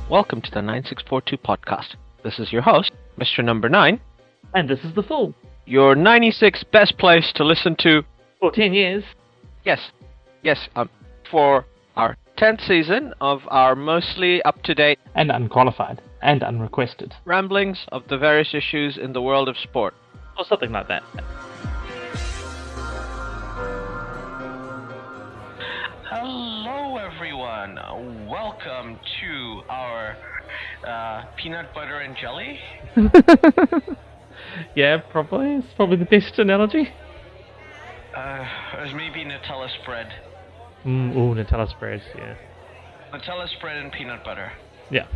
Welcome to the 9642 podcast. This is your host, Mr. NumberNine. And this is The Fool. Your 96 best place to listen to... For 10 years. Yes, for our 10th season of our mostly up-to-date... And unqualified. And unrequested. ramblings of the various issues in the world of sport. Or something like that. Hello, everyone. Welcome to our peanut butter and jelly. Yeah, probably. It's probably the best analogy. Or maybe Nutella spread. Ooh, Nutella spreads, yeah. Nutella spread and peanut butter. Yeah.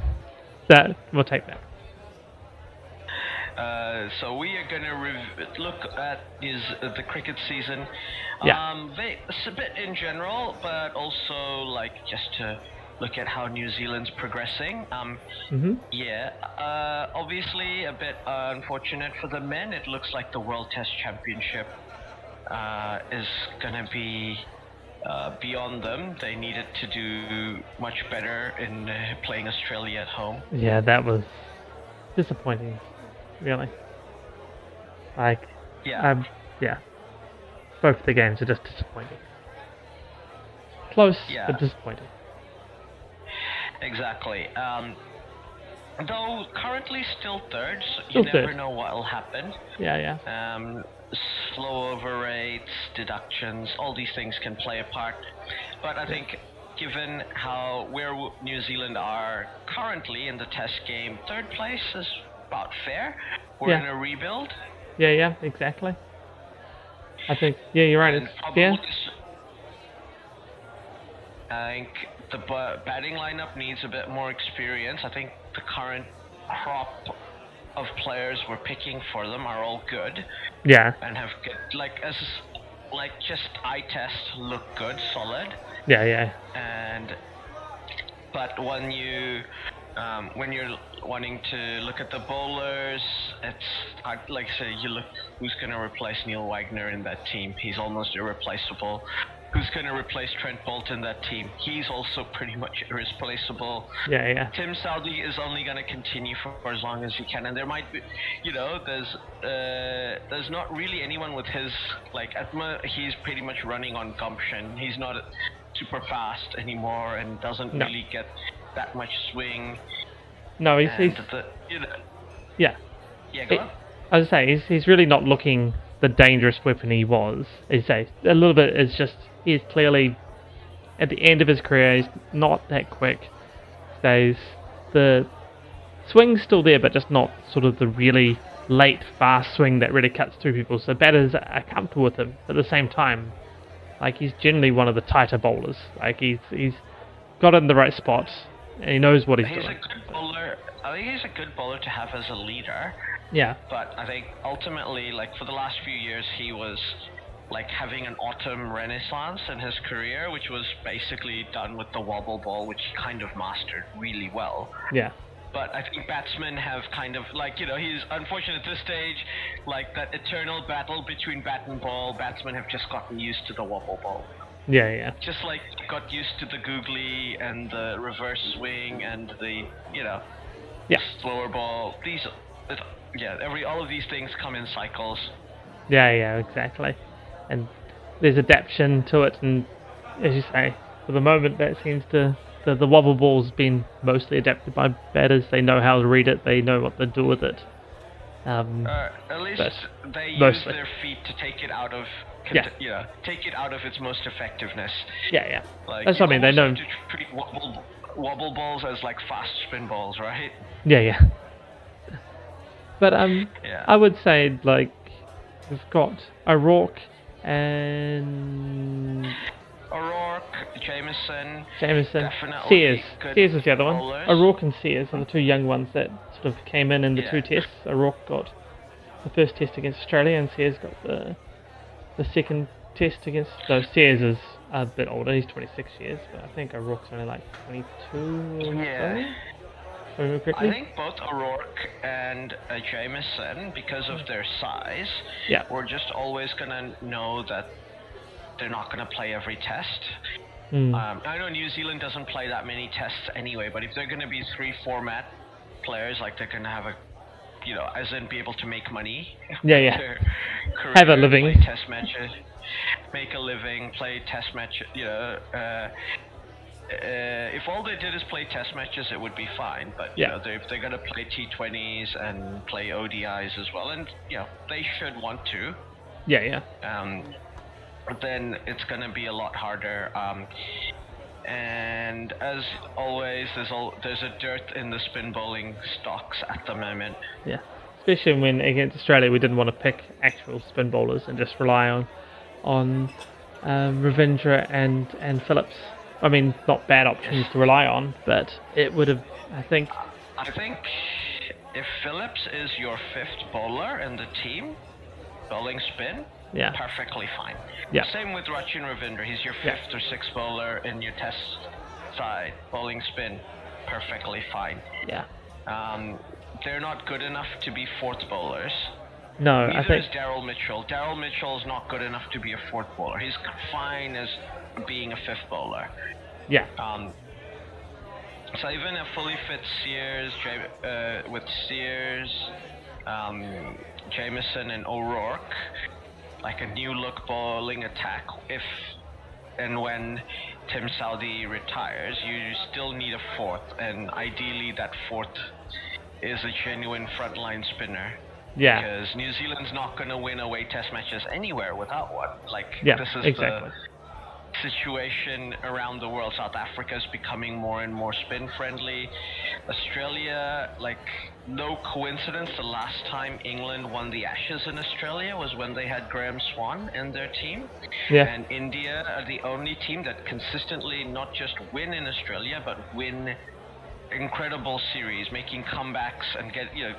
We'll take that. So we are going to look at the cricket season. Yeah. It's a bit in general, but also just to look at how New Zealand's progressing. Yeah. Obviously, a bit unfortunate for the men. It looks like the World Test Championship is going to be beyond them. They needed to do much better in playing Australia at home. Yeah, that was disappointing. Really. Yeah. Yeah. Both the games are just disappointing. Close, Yeah. but disappointing. Exactly. Though currently still third, so Still you never third. know what will happen. Yeah. Slow over rates, deductions, all these things can play a part. But I think given where New Zealand are currently in the test game, third place is about fair. We're in a rebuild. Yeah, exactly. I think, yeah, you're right. And It's probably fair. I think the batting lineup needs a bit more experience. I think the current crop of players we're picking for them are all good Yeah. and have good, just eye test look good, solid. Yeah. But when you're wanting to look at the bowlers, it's like say you look who's going to replace Neil Wagner in that team. He's almost irreplaceable. Who's going to replace Trent Bolt in that team? He's also pretty much irreplaceable. Yeah. Tim Southee is only going to continue for as long as he can, and there might be, there's not really anyone with his he's pretty much running on gumption. He's not super fast anymore and doesn't really get that much swing. No, he's Yeah, go on. As I say, he's really not looking the dangerous weapon he was. As I say, a little bit is just he's clearly at the end of his career. He's not that quick. The swing's still there, but just not sort of the really late fast swing that really cuts through people. So batters are comfortable with him. At the same time, he's generally one of the tighter bowlers. He's got it in the right spot and he knows what he's doing. He's a good bowler. I think he's a good bowler to have as a leader. Yeah. But I think ultimately, for the last few years, he was having an autumn renaissance in his career, which was basically done with the wobble ball, which he kind of mastered really well. Yeah. But I think batsmen have kind of he's unfortunate at this stage, that eternal battle between bat and ball. Batsmen have just gotten used to the wobble ball. Yeah. Just got used to the googly and the reverse swing and the slower ball. All of these things come in cycles. Yeah, exactly. And there's adaptation to it, and as you say, for the moment that seems to the wobble ball's been mostly adapted by batters. They know how to read it, they know what to do with it. At least they mostly use their feet to take it out of take it out of its most effectiveness. Yeah. That's what I mean, they know to treat wobble balls as fast spin balls, right? Yeah. But I would say we've got O'Rourke and Jameson, Sears. good Sears is the other one. bowlers. O'Rourke and Sears are the two young ones that sort of came in the two tests. O'Rourke got the first test against Australia, and Sears got the second test against. So Sears is a bit older. He's 26 years, but I think O'Rourke's only 22 or so. I think both O'Rourke and Jameson, because of their size, we're just always going to know that they're not going to play every test. I know New Zealand doesn't play that many tests anyway, but if they're going to be 3 format players, like they're going to have a, as in be able to make money. Yeah. Their career, Have a living. play test matches, make a living, play test matches. If all they did is play test matches, it would be fine. But if they're going to play T20s and play ODIs as well, and they should want to. Yeah. Then it's going to be a lot harder. And as always, there's a dearth in the spin bowling stocks at the moment. Yeah, especially when against Australia we didn't want to pick actual spin bowlers and just rely on Ravindra and Phillips. I mean, not bad options to rely on, but it would have, I think if Phillips is your 5th bowler in the team, bowling spin, perfectly fine. Yeah. Same with Rachin Ravindra. He's your 5th or 6th bowler in your test side, bowling spin, perfectly fine. Yeah. They're not good enough to be 4th bowlers. No, Neither I think is Daryl Mitchell. Daryl Mitchell is not good enough to be a 4th bowler. He's fine as being a 5th bowler. Yeah. So even a fully fit Sears, with Sears, Jameson and O'Rourke, like a new look bowling attack, if and when Tim Southee retires, you still need a 4th, and ideally that 4th is a genuine frontline spinner. Yeah. Because New Zealand's not going to win away test matches anywhere without one. This is exactly. The situation around the world. South Africa is becoming more and more spin friendly. Australia, no coincidence, the last time England won the Ashes in Australia was when they had Graham Swan in their team. Yeah. And India are the only team that consistently not just win in Australia, but win incredible series, making comebacks and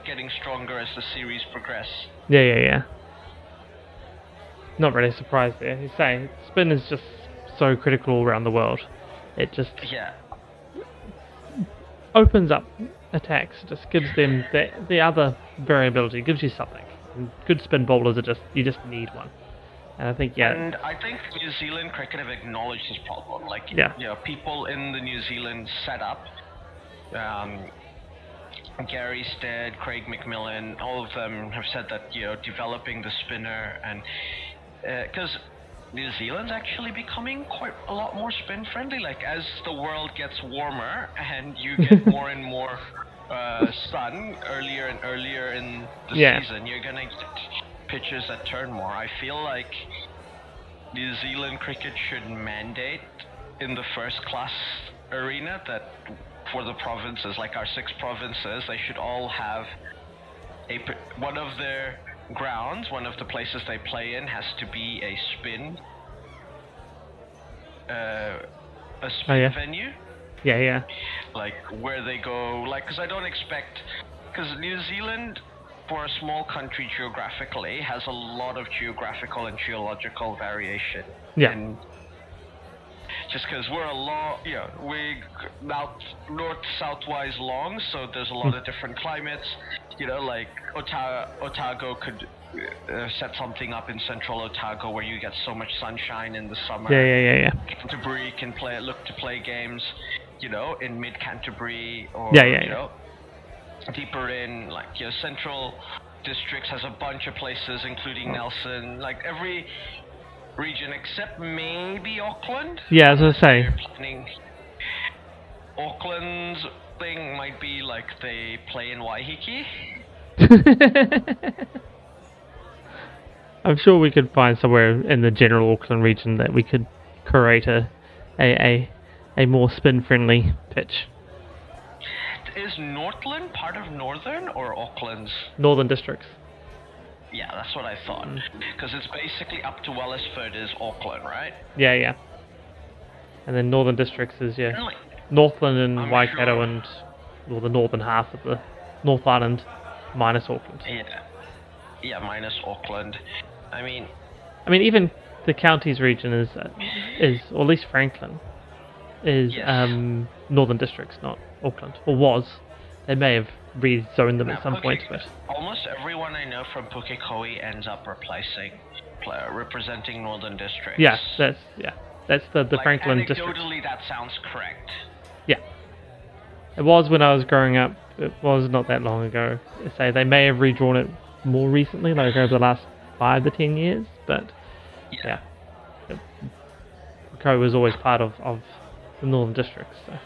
getting stronger as the series progress. Yeah. Not really surprised there. You say spin is just so critical around the world. It just opens up attacks, just gives them the other variability, gives you something. And good spin bowlers you just need one. And I think And I think New Zealand cricket have acknowledged this problem. People in the New Zealand setup, Gary Stead, Craig McMillan, all of them have said that developing the spinner, and because New Zealand's actually becoming quite a lot more spin friendly. As the world gets warmer and you get more and more sun earlier and earlier in the season, you're gonna get pitches that turn more. I feel like New Zealand cricket should mandate in the first class arena that for the provinces, our 6 provinces, they should all have one of their grounds, one of the places they play in has to be a spin venue. Yeah. Where they go, because I don't expect, because New Zealand, for a small country geographically, has a lot of geographical and geological variation. Yeah. And just because we're we north-south-wise long, so there's a lot of different climates. Otago could set something up in central Otago where you get so much sunshine in the summer. Yeah. Canterbury can look to play games, in mid-Canterbury or, deeper in, central districts has a bunch of places, including Nelson, every region except maybe Auckland. Yeah, I was gonna say. Auckland's thing might be they play in Waiheke. I'm sure we could find somewhere in the general Auckland region that we could create a more spin friendly pitch. Is Northland part of Northern or Auckland's? Northern districts. Yeah, that's what I thought. Because it's basically up to Wellisford is Auckland, right? Yeah. And then Northern districts is Northland and Waikato and the northern half of the North Island minus Auckland. Yeah, minus Auckland. I mean even the counties region is or at least Franklin is Northern districts, not Auckland, or was. They may have rezoned them at some point, but almost everyone I know from Pukekohe ends up representing Northern districts. Yeah, that's That's the like, Franklin district. Anecdotally, that sounds correct. Yeah. It was when I was growing up. It was not that long ago. Say they may have redrawn it more recently, like over the last 5 to 10 years. But yeah, Ko was always part of the Northern District. So.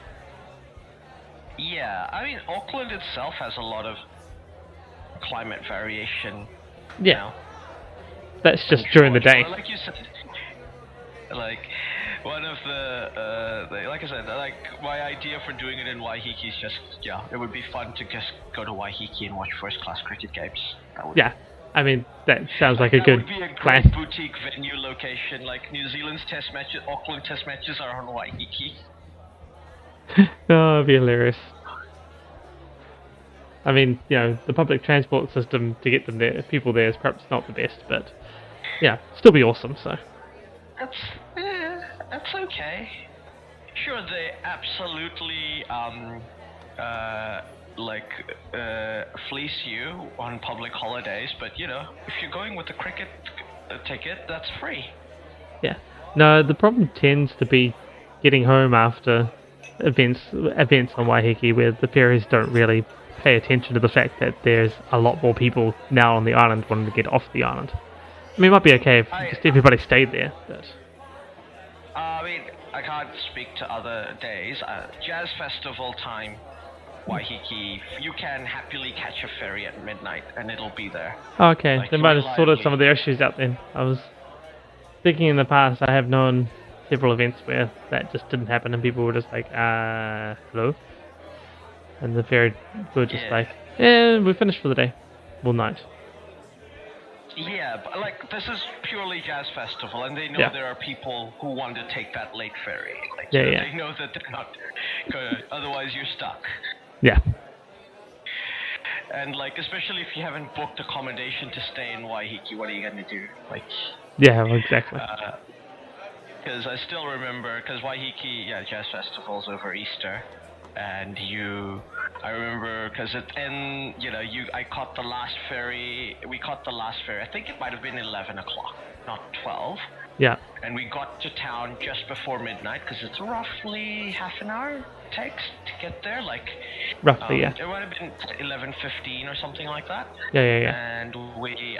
Yeah, I mean, Auckland itself has a lot of climate variation. Yeah. Now. That's just during the day. Well, like you said, like one of the like I said, like my idea for doing it in Waiheke is just it would be fun to just go to Waiheke and watch first-class cricket games. I mean that sounds like a good would be a plan. great boutique venue location. Like New Zealand's test matches, Auckland test matches are on Waiheke. Oh, it'd be hilarious. I mean, the public transport system to get them there, people there, is perhaps not the best, but yeah, still be awesome. So that's okay. Sure, they absolutely fleece you on public holidays, but if you're going with the cricket ticket, that's free. Yeah. No, the problem tends to be getting home after events on Waiheke, where the ferries don't really pay attention to the fact that there's a lot more people now on the island wanting to get off the island. I mean, it might be okay if just everybody stayed there, but... I mean, I can't speak to other days. Jazz Festival time, Waiheke, you can happily catch a ferry at midnight and it'll be there. Oh, okay, they might have sorted some of their issues out then. I was thinking in the past, I have known several events where that just didn't happen and people were just like, hello? And the ferry were just like, we're finished for the day. Well, night. Yeah, but like this is purely Jazz Festival, and they know there are people who want to take that late ferry. Like, they know that they're not gonna, otherwise you're stuck. Yeah. And like, especially if you haven't booked accommodation to stay in Waiheke, what are you gonna do? Like. Yeah, exactly. Because I still remember, because Waiheke, Jazz Festival's over Easter. And I remember, because I caught the last ferry, I think it might have been 11 o'clock, not 12. Yeah. And we got to town just before midnight, because it's roughly half an hour takes to get there, like... Roughly, yeah. It might have been 11:15 or something like that. Yeah. And we,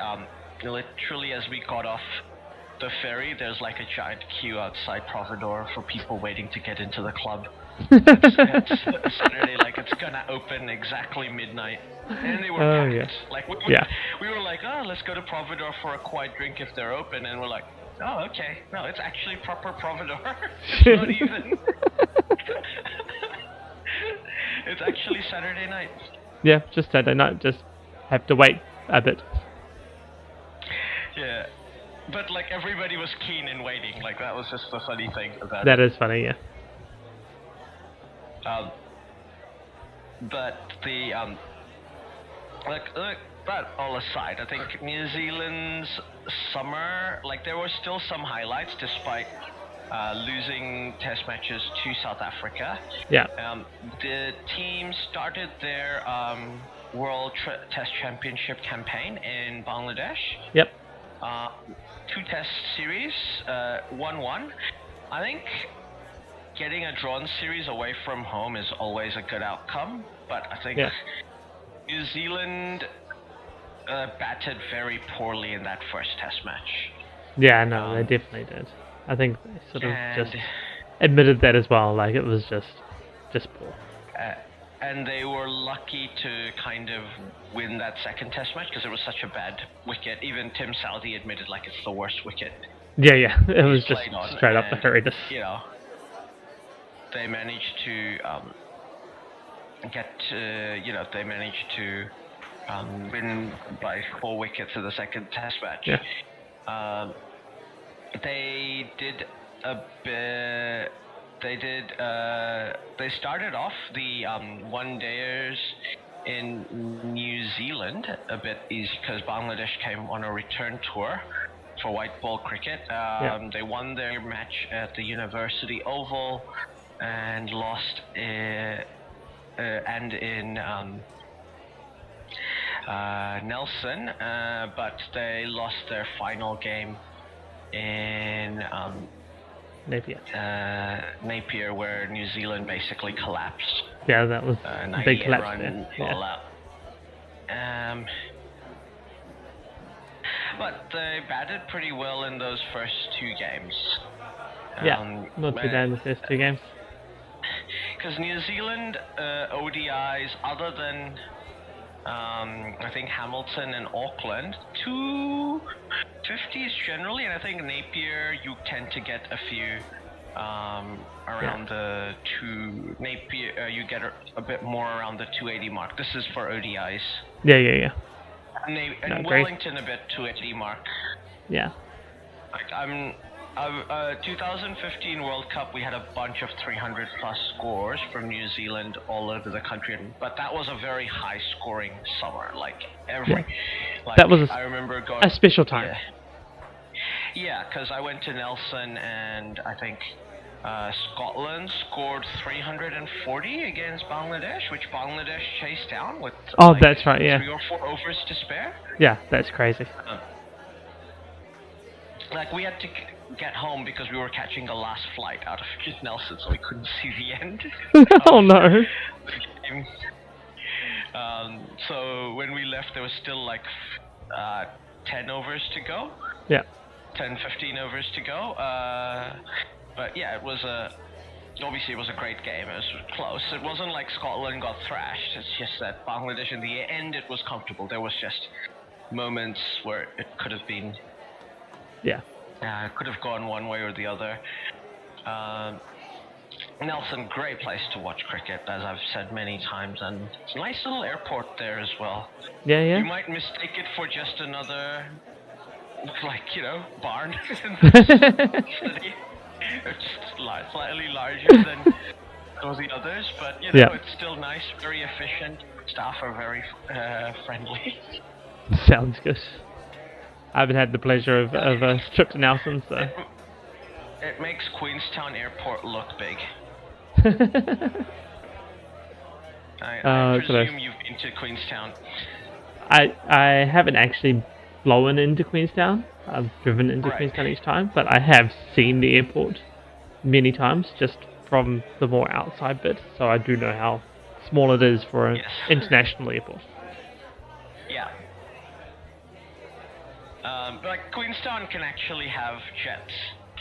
literally as we got off the ferry, there's like a giant queue outside Providore for people waiting to get into the club. It's Saturday, like it's gonna open exactly midnight, and they were packed. Like we were like, let's go to Providore for a quiet drink if they're open, and we're like, oh, okay, no, it's actually proper Providore. It's not even. It's actually Saturday night. Yeah, just Saturday night. Just have to wait a bit. Yeah, but like everybody was keen in waiting. Like that was just the funny thing about it. That is funny, yeah. But the that all aside, I think New Zealand's summer, like there were still some highlights despite losing test matches to South Africa. Yeah. The team started their World Test Championship campaign in Bangladesh. Yep. 2 test series, 1-1. I think getting a drawn series away from home is always a good outcome, but I think New Zealand batted very poorly in that first test match. Yeah, no, they definitely did. I think they sort of just admitted that as well, like it was just poor. And they were lucky to kind of win that second test match because it was such a bad wicket. Even Tim Southee admitted like it's the worst wicket. Yeah, it was just straight up horrendous. They managed to win by 4 wickets in the second test match. Yeah. They did a bit. They started off the one-dayers in New Zealand a bit easy because Bangladesh came on a return tour for white ball cricket. They won their match at the University Oval and lost in Nelson, but they lost their final game in Napier. Napier, where New Zealand basically collapsed. Yeah, that was a big collapse run there. all out. But they batted pretty well in those first two games. Not too bad in the first two games. Because New Zealand ODIs, other than I think Hamilton and Auckland, 250s generally, and I think Napier you tend to get a few around the Napier you get a bit more around the 280 mark. This is for ODIs. Yeah. And Wellington a bit 280 mark. Yeah. Like 2015 World Cup, we had a bunch of 300 plus scores from New Zealand all over the country, but that was a very high scoring summer. That was I remember going a special time. Yeah, because I went to Nelson and I think Scotland scored 340 against Bangladesh, which Bangladesh chased down with that's right, yeah. 3 or 4 overs to spare. Yeah, that's crazy. We had to get home because we were catching the last flight out of Nelson, so we couldn't see the end. Oh no. So when we left, there was still 10 overs to go. Yeah. 10, 15 overs to go. But yeah, obviously it was a great game. It was close. It wasn't like Scotland got thrashed. It's just that Bangladesh, in the end, it was comfortable. There was just moments where it could have been. Yeah. Could have gone one way or the other. Nelson, great place to watch cricket, as I've said many times, and it's a nice little airport there as well. Yeah. You might mistake it for just another, barn in the city. It's slightly larger than all the others, but it's still nice, very efficient. Staff are very friendly. Sounds good. I haven't had the pleasure of a trip to Nelson, so. It makes Queenstown Airport look big. I presume you've been to Queenstown. I haven't actually flown into Queenstown. I've driven into Queenstown each time, but I have seen the airport many times, just from the more outside bit, so I do know how small it is for an international airport. Yeah. Queenstown can actually have jets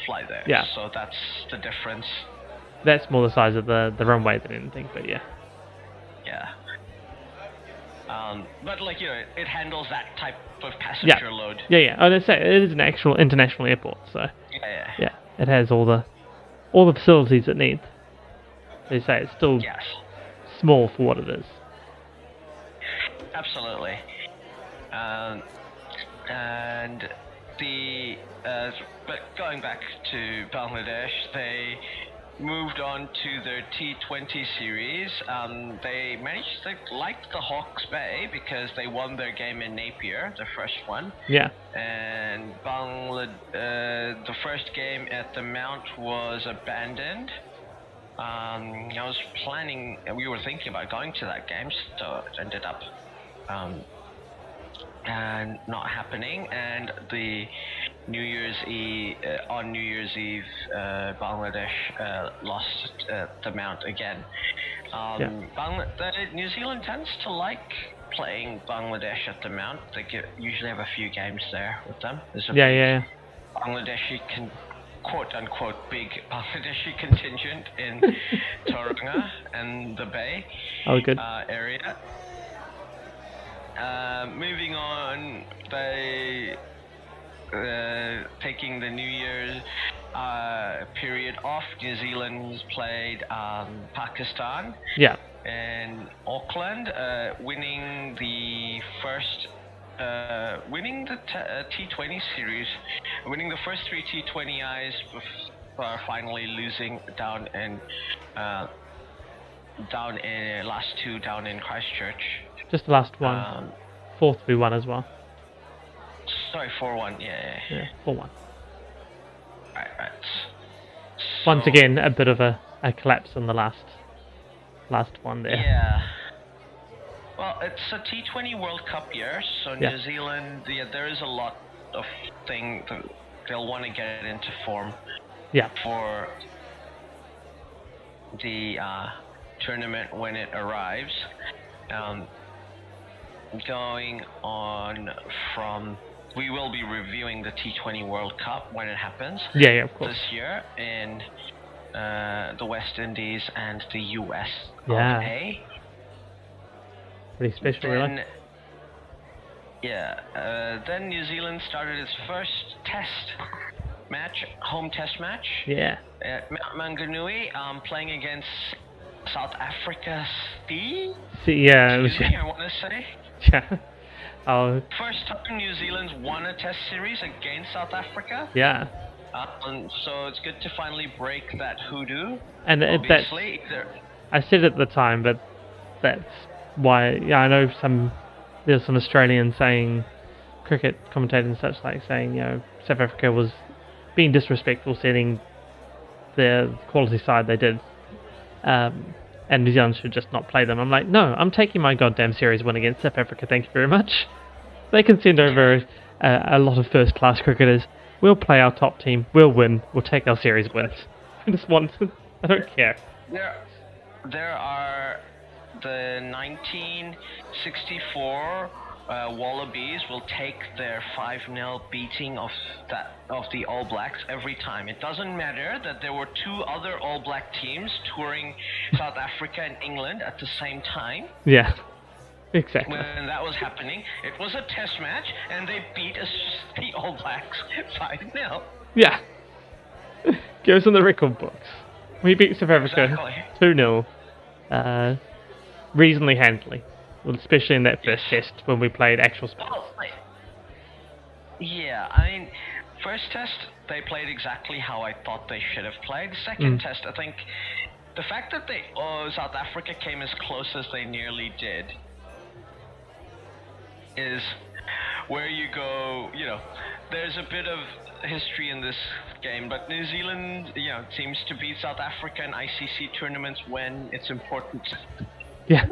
fly there. Yeah. So that's the difference. That's more the size of the runway than anything, but yeah. Yeah. But it handles that type of passenger load. Yeah. Oh, let's say it is an actual international airport, so. Yeah. It has all the facilities it needs. They say it's still small for what it is. Absolutely. But going back to Bangladesh, they moved on to their T20 series. They liked the Hawke's Bay because they won their game in Napier, the first one. Yeah. And the first game at the Mount was abandoned. We were thinking about going to that game, so it ended up and not happening. And the New Year's Eve, Bangladesh lost the Mount again. New Zealand tends to like playing Bangladesh at the Mount. They usually have a few games there with them. Bangladeshi quote-unquote big Bangladeshi contingent in Tauranga and the Bay area. Moving on, they taking the New Year's period off. New Zealand's played Pakistan. Yeah. And Auckland, winning the first. Winning the T20 series, winning the first 3 T20Is before finally losing down in last two down in Christchurch. Just the last one. 4-3-1 as well. Sorry, 4-1. Yeah. 4-1. Right. Once again, a bit of a collapse in the last one there. Yeah. Well, it's a T20 World Cup year, so New Zealand, there is a lot of things they'll want to get it into form. Yeah. For the tournament when it arrives. Going on from, we will be reviewing the T20 World Cup when it happens. Yeah, of course. This year in the West Indies and the US Yeah. of A. Pretty special, really. Yeah. Then New Zealand started its first home test match. Yeah. At Mount Maunganui, playing against South Africa. Yeah. I want to say. Yeah. Oh. First time New Zealand's won a test series against South Africa. Yeah. So it's good to finally break that hoodoo. And obviously, I said it at the time, but that's why. Yeah, I know there's some Australians saying, cricket commentators and such like saying, South Africa was being disrespectful, setting the quality side they did, and New Zealand should just not play them. I'm like, no, I'm taking my goddamn series win against South Africa, thank you very much. They can send over a lot of first-class cricketers. We'll play our top team, we'll win, we'll take our series wins. I don't care. There are the 1964 Wallabies will take their 5-0 beating of the All Blacks every time. It doesn't matter that there were two other All Black teams touring South Africa and England at the same time. Yeah, exactly. When that was happening, it was a test match, and they beat the All Blacks 5-0. Yeah. Goes on the record books. We beat South Africa 2-0, reasonably handily. Well, especially in that first test when we played actual sports. Yeah, I mean, first test they played exactly how I thought they should have played. Second test, I think the fact that South Africa came as close as they nearly did is where you go. There's a bit of history in this game, but New Zealand, seems to beat South Africa in ICC tournaments when it's important. Yeah.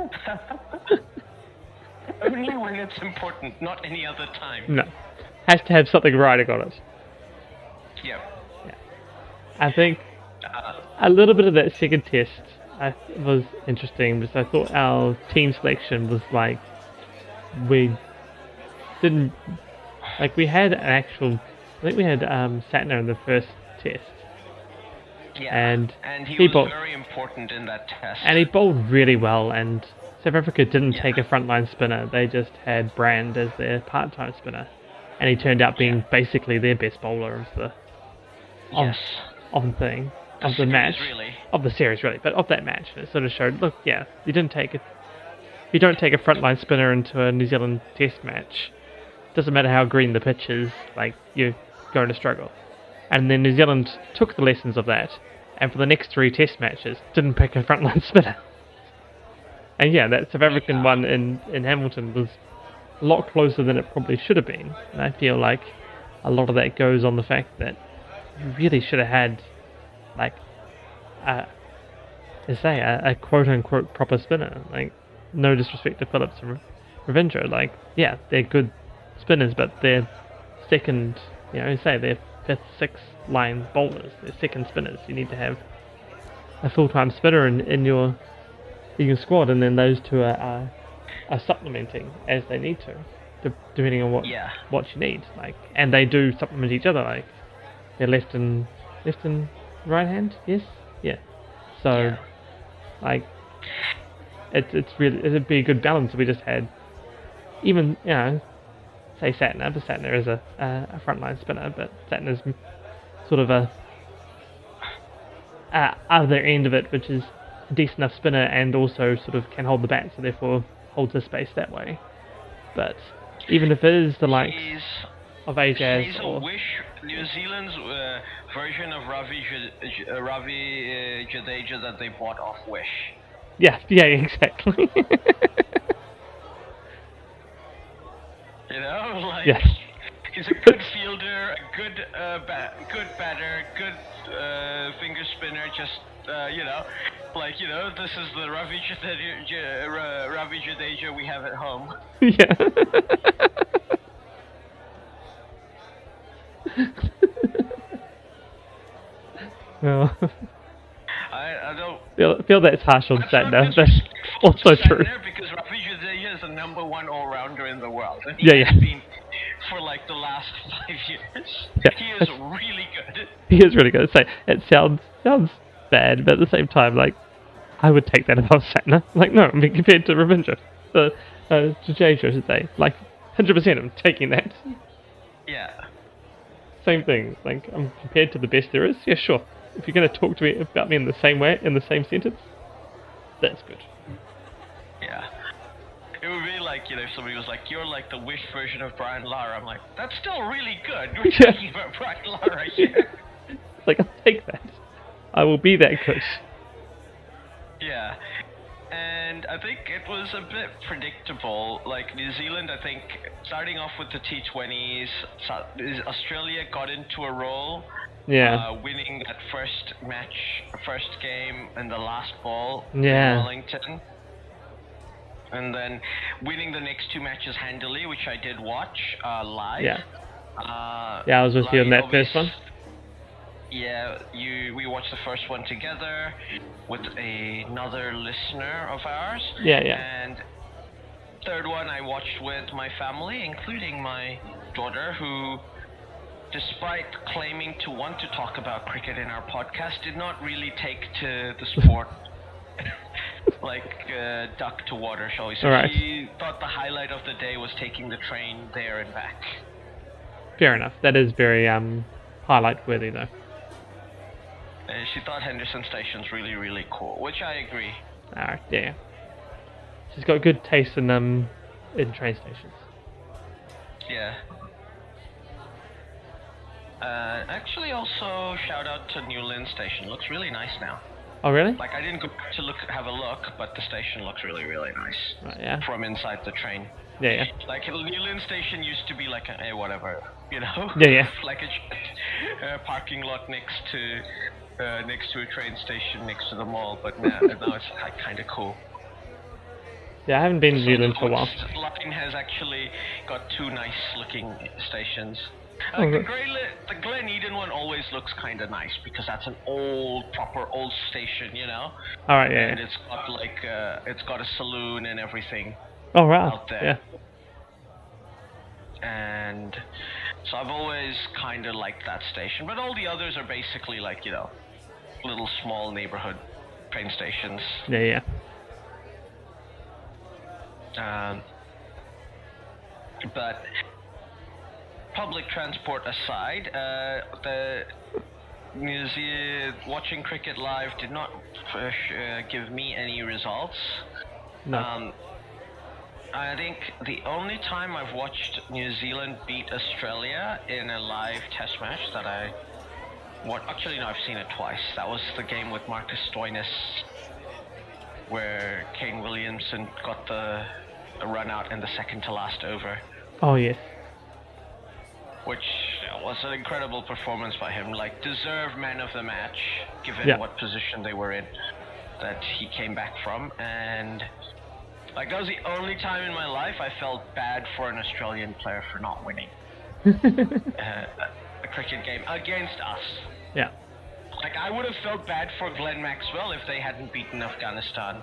Only when it's important, not any other time. No. Has to have something riding on it. Yeah. I think a little bit of that second test was interesting because I thought our team selection was like, we had Satner in the first test. Yeah, and he was very important in that test. And he bowled really well, and South Africa didn't take a frontline spinner. They just had Brand as their part-time spinner. And he turned out being basically their best bowler of the match. Really. Of the series, really. But of that match. And it sort of showed, look, you don't take a frontline spinner into a New Zealand test match. Doesn't matter how green the pitch is, you're going to struggle. And then New Zealand took the lessons of that, and for the next 3 test matches, didn't pick a frontline spinner. And that South African one in Hamilton was a lot closer than it probably should have been. And I feel like a lot of that goes on the fact that you really should have had, a quote-unquote proper spinner. No disrespect to Phillips and Ravindra. They're good spinners, but they're second, they're 5th, 6th line bowlers. They're second spinners. You need to have a full-time spinner in your squad, and then those two are supplementing as they need to, depending on what you need. And they do supplement each other. They're left and right hand. Yes, yeah. So, it'd be a good balance if we just had even say Satner, but Satner is a frontline spinner, but Satner's sort of other end of it, which is a decent enough spinner and also sort of can hold the bat, so therefore holds the space that way. But even if it is the likes of Ajaz he's or... New Zealand's version of Ravi Jadeja that they bought off Wish. Yeah, exactly. He's a good fielder, a good batter, good finger spinner. Just this is the Ravi Jadeja we have at home. Yeah. Oh. I don't feel that's harsh on That's not Satner, but disrespectful also to true. Satner because Ravi Judea is the #1 all-rounder in the world. And he Yeah, has been for like the last 5 years. Yeah, He is really good. he is really good. So it sounds bad, but at the same time, like, I would take that above Satner. Like, no, I mean, compared to Ravinder, to Jadeja, I should say. Like, 100% I'm taking that. Yeah. Same thing. Like, compared to the best there is, yeah, sure. If you're going to talk to me about me in the same way, in the same sentence, that's good. Yeah. It would be like, if somebody was like, you're like the Wish version of Brian Lara. I'm like, that's still really good. We're talking about Brian Lara here. Like, I'll take that. I will be that good. Yeah. And I think it was a bit predictable. Like, New Zealand, I think, starting off with the T20s, Australia got into a roll. Yeah. Winning that first game in the last ball in Wellington. And then winning the next 2 matches handily, which I did watch live. Yeah. I was with you on that first one. Yeah, we watched the first one together with another listener of ours. Yeah. And third one I watched with my family, including my daughter, who, despite claiming to want to talk about cricket in our podcast, did not really take to the sport like duck to water, shall we say. Right. She thought the highlight of the day was taking the train there and back. Fair enough. That is very highlight worthy though. She thought Henderson Station's really, really cool, which I agree. Alright, yeah. She's got good taste in train stations. Yeah. Actually, also shout out to New Lynn Station. Looks really nice now. Oh, really? Like, I didn't go to have a look, but the station looks really, really nice. Right, yeah. From inside the train. Yeah. Like, New Lynn Station used to be like whatever, Yeah. like a parking lot next to a train station next to the mall, but now it's like kind of cool. Yeah, I haven't been to New Zealand for a while. The line has actually got 2 nice-looking stations. The Glen Eden one always looks kind of nice because that's an proper old station, All right, yeah. And it's got it's got a saloon and everything. Oh, wow. Out there. Yeah. And so I've always kind of liked that station, but all the others are basically like little small neighborhood train stations. Yeah. But public transport aside, the New Zealand watching cricket live did not give me any results. No. I think the only time I've watched New Zealand beat Australia in a live test match that actually no, I've seen it twice. That was the game with Marcus Stoinis, where Kane Williamson got the run out in the second to last over. Oh, yes. Which was an incredible performance by him. Like, deserved man of the match, given what position they were in, that he came back from. And like, that was the only time in my life I felt bad for an Australian player for not winning a cricket game against us. Yeah. Like, I would have felt bad for Glenn Maxwell if they hadn't beaten Afghanistan.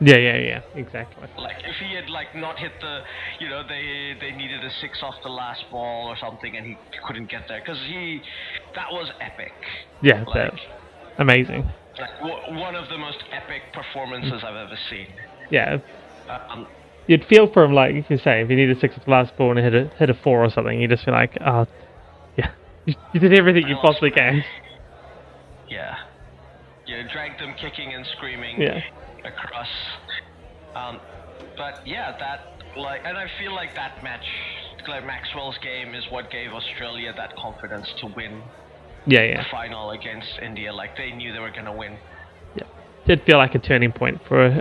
Yeah, exactly. Like, if he had, not hit the, they needed a 6 off the last ball or something and he couldn't get there, because that was epic. Yeah, that's amazing. Like, one of the most epic performances I've ever seen. Yeah. You'd feel for him, like you say, if he needed 6 off the last ball and hit a 4 or something, you'd just be like, oh, yeah, you did everything you possibly can. Yeah. You dragged them kicking and screaming. Yeah. Across, but yeah, and I feel like that match, like Maxwell's game, is what gave Australia that confidence to win the final against India. Like, they knew they were going to win. Yeah, did feel like a turning point for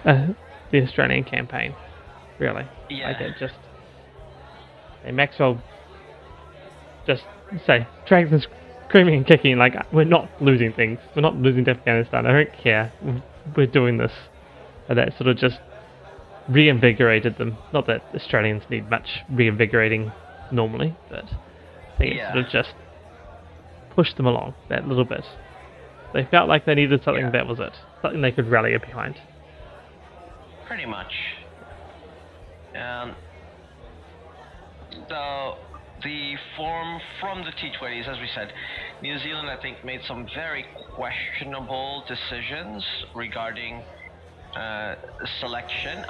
the Australian campaign, really. Yeah. Like, Maxwell dragged them screaming and kicking, like, we're not losing things. We're not losing to Afghanistan. I don't care. We're doing this. And that sort of just reinvigorated them. Not that Australians need much reinvigorating normally, but I think it sort of just pushed them along that little bit. They felt like they needed something Yeah. that was it. Something they could rally behind. Pretty much. The form from the T20s, as we said, New Zealand, I think, made some very questionable decisions regarding selection.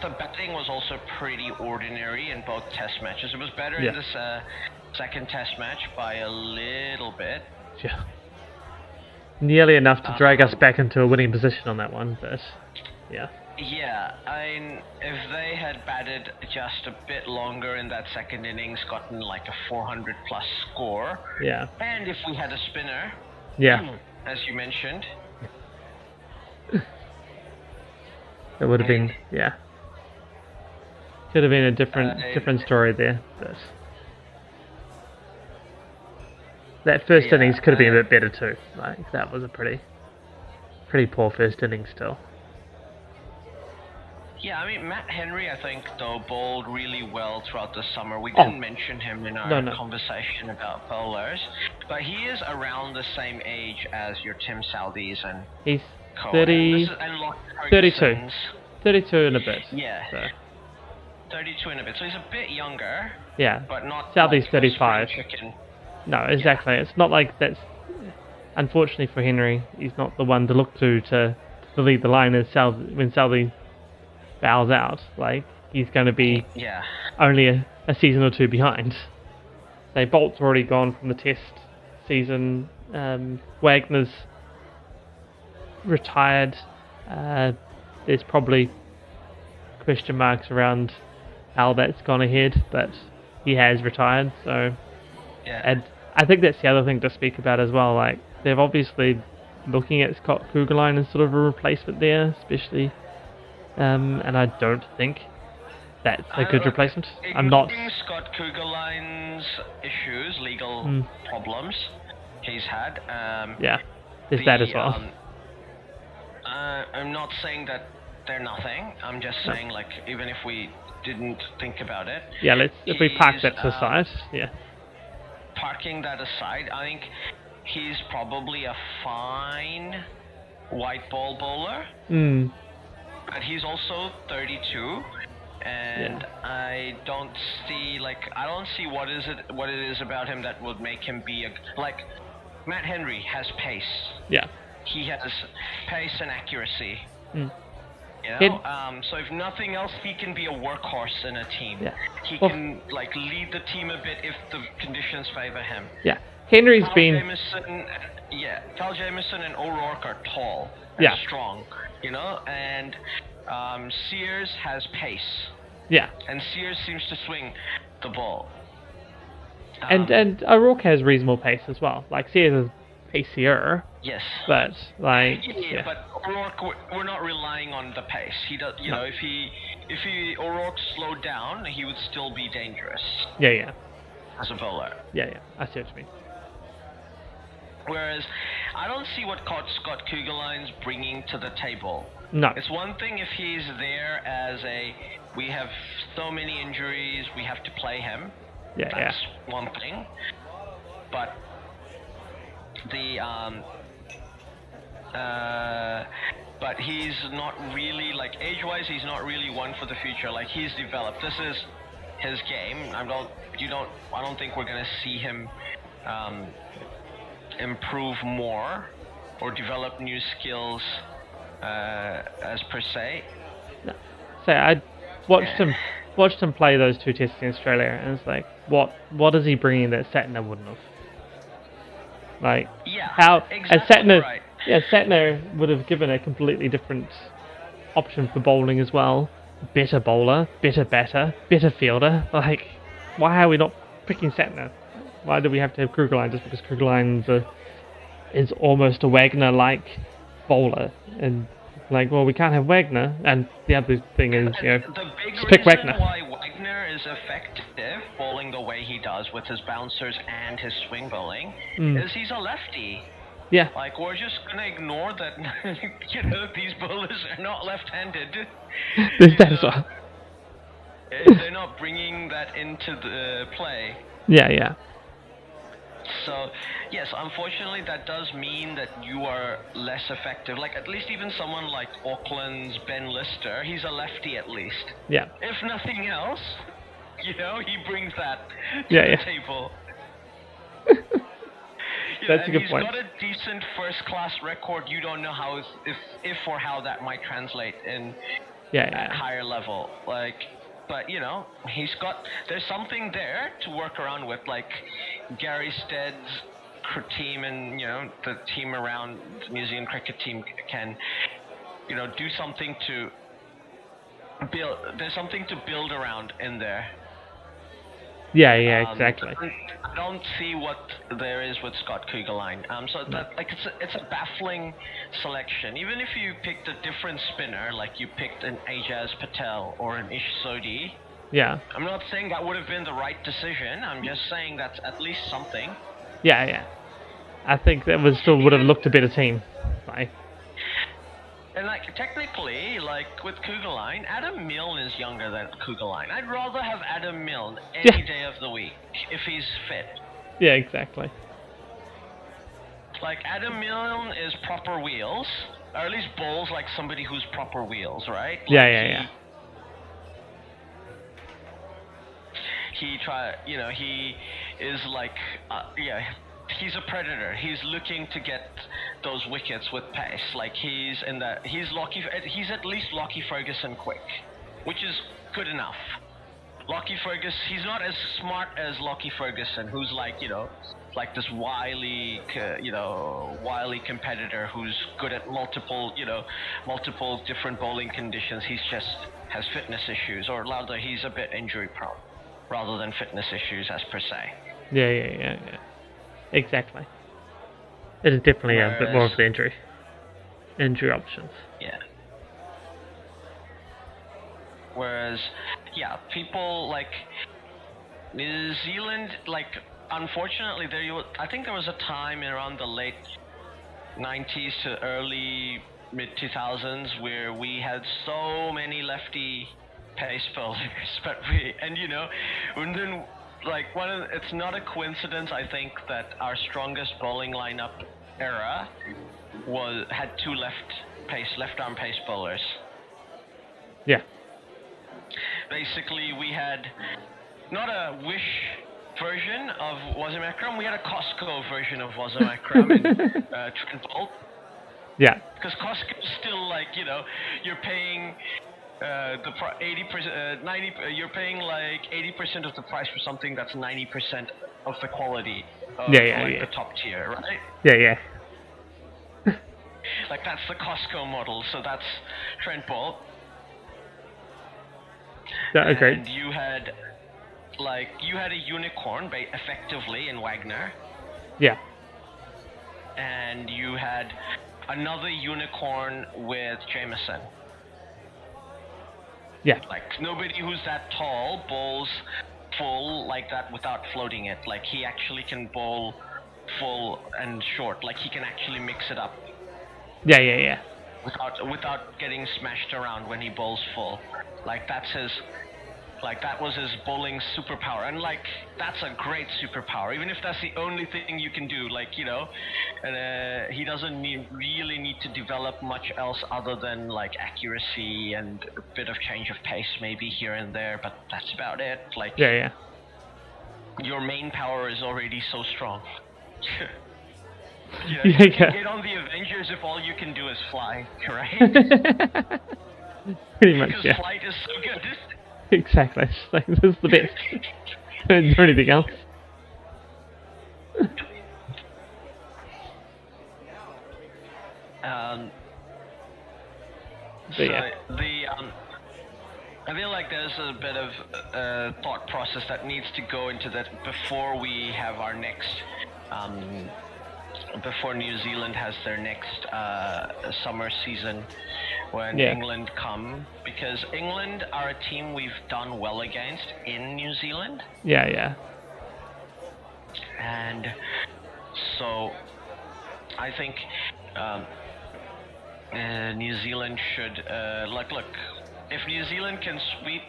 The batting was also pretty ordinary in both test matches. It was better in this second test match by a little bit. Yeah. Nearly enough to drag us back into a winning position on that one, but yeah. Yeah, if they had batted just a bit longer in that second innings, gotten like a 400 plus score, and if we had a spinner, as you mentioned, it would have been, could have been a different story there, but that first innings could have been a bit better too. Like, that was a pretty poor first innings still. Yeah, I mean, Matt Henry, I think, though, bowled really well throughout the summer. We didn't mention him in our conversation about bowlers, but he is around the same age as your Tim Southees and he's Cohen. 32 and a bit. Yeah, so. 32 and a bit. So he's a bit younger. Yeah, but not Southees like 35. No, exactly. Yeah. It's not like that's. Unfortunately for Henry, he's not the one to look to lead the line when Southey bows out. Like, he's going to be only a season or two behind. So Bolt's already gone from the test season. Wagner's retired. There's probably question marks around how that's gone ahead, but he has retired. So, and I think that's the other thing to speak about as well. Like, they're obviously looking at Scott Kugelheim as sort of a replacement there, especially. And I don't think that's a good replacement. I'm not. Scott Kugelheim's issues, legal problems he's had. There's that as well. I'm not saying that they're nothing. I'm just saying, like, even if we didn't think about it. Yeah, if we park that to the side, Parking that aside, I think he's probably a fine white ball bowler. But he's also 32, and I don't see what it is about him that would make him be like Matt Henry has pace. Yeah. He has pace and accuracy. You know? So if nothing else, he can be a workhorse in a team. Yeah. He can lead the team a bit if the conditions favor him. Yeah. Henry's Kyle Jamieson and O'Rourke are tall and strong, you know, and Sears has pace. Yeah. And Sears seems to swing the ball. And O'Rourke has reasonable pace as well. Like, Sears is pacier. Yes. But but O'Rourke, we're not relying on the pace. He does, you know, if O'Rourke slowed down, he would still be dangerous. Yeah. As a bowler. Yeah. I see what you mean. Whereas, I don't see what Scott Kugelheim's bringing to the table. No. It's one thing if he's there as we have so many injuries, we have to play him. That's one thing. But but he's not really, like, age-wise, he's not really one for the future. Like, he's developed. This is his game. I don't think we're gonna see him improve more or develop new skills as per se. No. So I watched him play those two tests in Australia, and it's like, what is he bringing that Satner wouldn't have? Like, Satner would have given a completely different option for bowling as well. Better bowler, better batter, better fielder. Like, why are we not picking Satner? Why do we have to have Kugelheim just because Kugelheim is almost a Wagner-like bowler? And, like, well, we can't have Wagner. And the other thing is, just pick Wagner. The big reason why Wagner is effective bowling the way he does with his bouncers and his swing bowling is he's a lefty. Yeah. Like, we're just going to ignore that, these bowlers are not left-handed. There's that as well. They're not bringing that into the play. Yeah. So, yes, unfortunately, that does mean that you are less effective. Like, at least even someone like Auckland's Ben Lister, he's a lefty at least. Yeah. If nothing else, you know, he brings that to Yeah, the table. That's a good point. He's got a decent first-class record. You don't know how, if or how that might translate in at higher level. Like, but you know, there's something there to work around with. Like Gary Stead's team and you know the team around the New Zealand cricket team can, you know, do something to build. There's something to build around in there. Yeah, exactly. I don't see what there is with Scott Kugelheim. So that like it's a baffling selection. Even if you picked a different spinner, like you picked an Ajaz Patel or an Ish Sodhi. Yeah. I'm not saying that would have been the right decision. I'm just saying that's at least something. Yeah. I think that would have looked a better team. Like. And like technically, like with Kugelheim, Adam Milne is younger than Kugelheim. I'd rather have Adam Milne any day of the week if he's fit. Yeah, exactly. Like Adam Milne is proper wheels, or at least bowls like somebody who's proper wheels, right? Like Yeah. He is like, he's a predator. He's looking to get those wickets with pace. Like he's at least Lockie Ferguson quick, which is good enough. Lockie Ferguson, he's not as smart as Lockie Ferguson, who's like, you know, like this wily competitor who's good at multiple different bowling conditions. He's just has fitness issues, or rather he's a bit injury prone rather than fitness issues as per se. Yeah. Exactly. It is definitely a bit more of the injury options. Yeah. Whereas, people like New Zealand, like unfortunately, I think there was a time around the late 90s to early mid 2000s where we had so many lefty pace bowlers, it's not a coincidence, I think, that our strongest bowling lineup era had two left arm pace bowlers. Yeah. Basically, we had not a Wish version of Wasim Akram, we had a Costco version of Wasim Akram in Trent Bolt. Yeah. Because Costco's still like, you know, you're paying 80%, 90. You're paying like 80% of the price for something that's 90% of the quality of the top tier, right? Yeah. Like that's the Costco model, so that's Trent Bolt. Okay. And you had a unicorn, effectively, in Wagner. Yeah. And you had another unicorn with Jameson. Yeah. Like nobody who's that tall bowls full like that without floating it. Like he actually can bowl full and short. Like he can actually mix it up. Yeah. Without getting smashed around when he bowls full. Like that was his bowling superpower, and like that's a great superpower. Even if that's the only thing you can do, like, you know, and he doesn't really need to develop much else other than like accuracy and a bit of change of pace, maybe here and there. But that's about it. Like, yeah. Your main power is already so strong. You can get on the Avengers if all you can do is fly, right? Pretty much, because flight is so good. Exactly. Like, this is the best. Don't do anything else. I feel like there's a bit of thought process that needs to go into that before we have our next, before New Zealand has their next summer season when England come, because England are a team we've done well against in New Zealand. Yeah. And so I think New Zealand should look. If New Zealand can sweep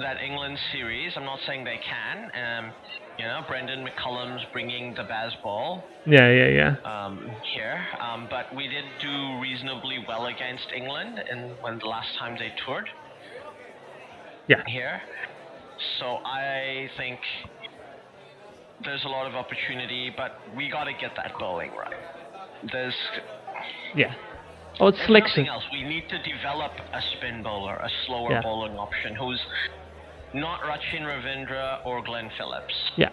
that England series, I'm not saying they can. Brendan McCullum's bringing the Baz ball. Yeah. Here, but we did do reasonably well against England when the last time they toured. Yeah. Here, so I think there's a lot of opportunity, but we got to get that bowling right. Yeah. Oh, it's selection. Nothing else. We need to develop a spin bowler, a slower bowling option, who's not Rachin Ravindra or Glenn Phillips. Yeah.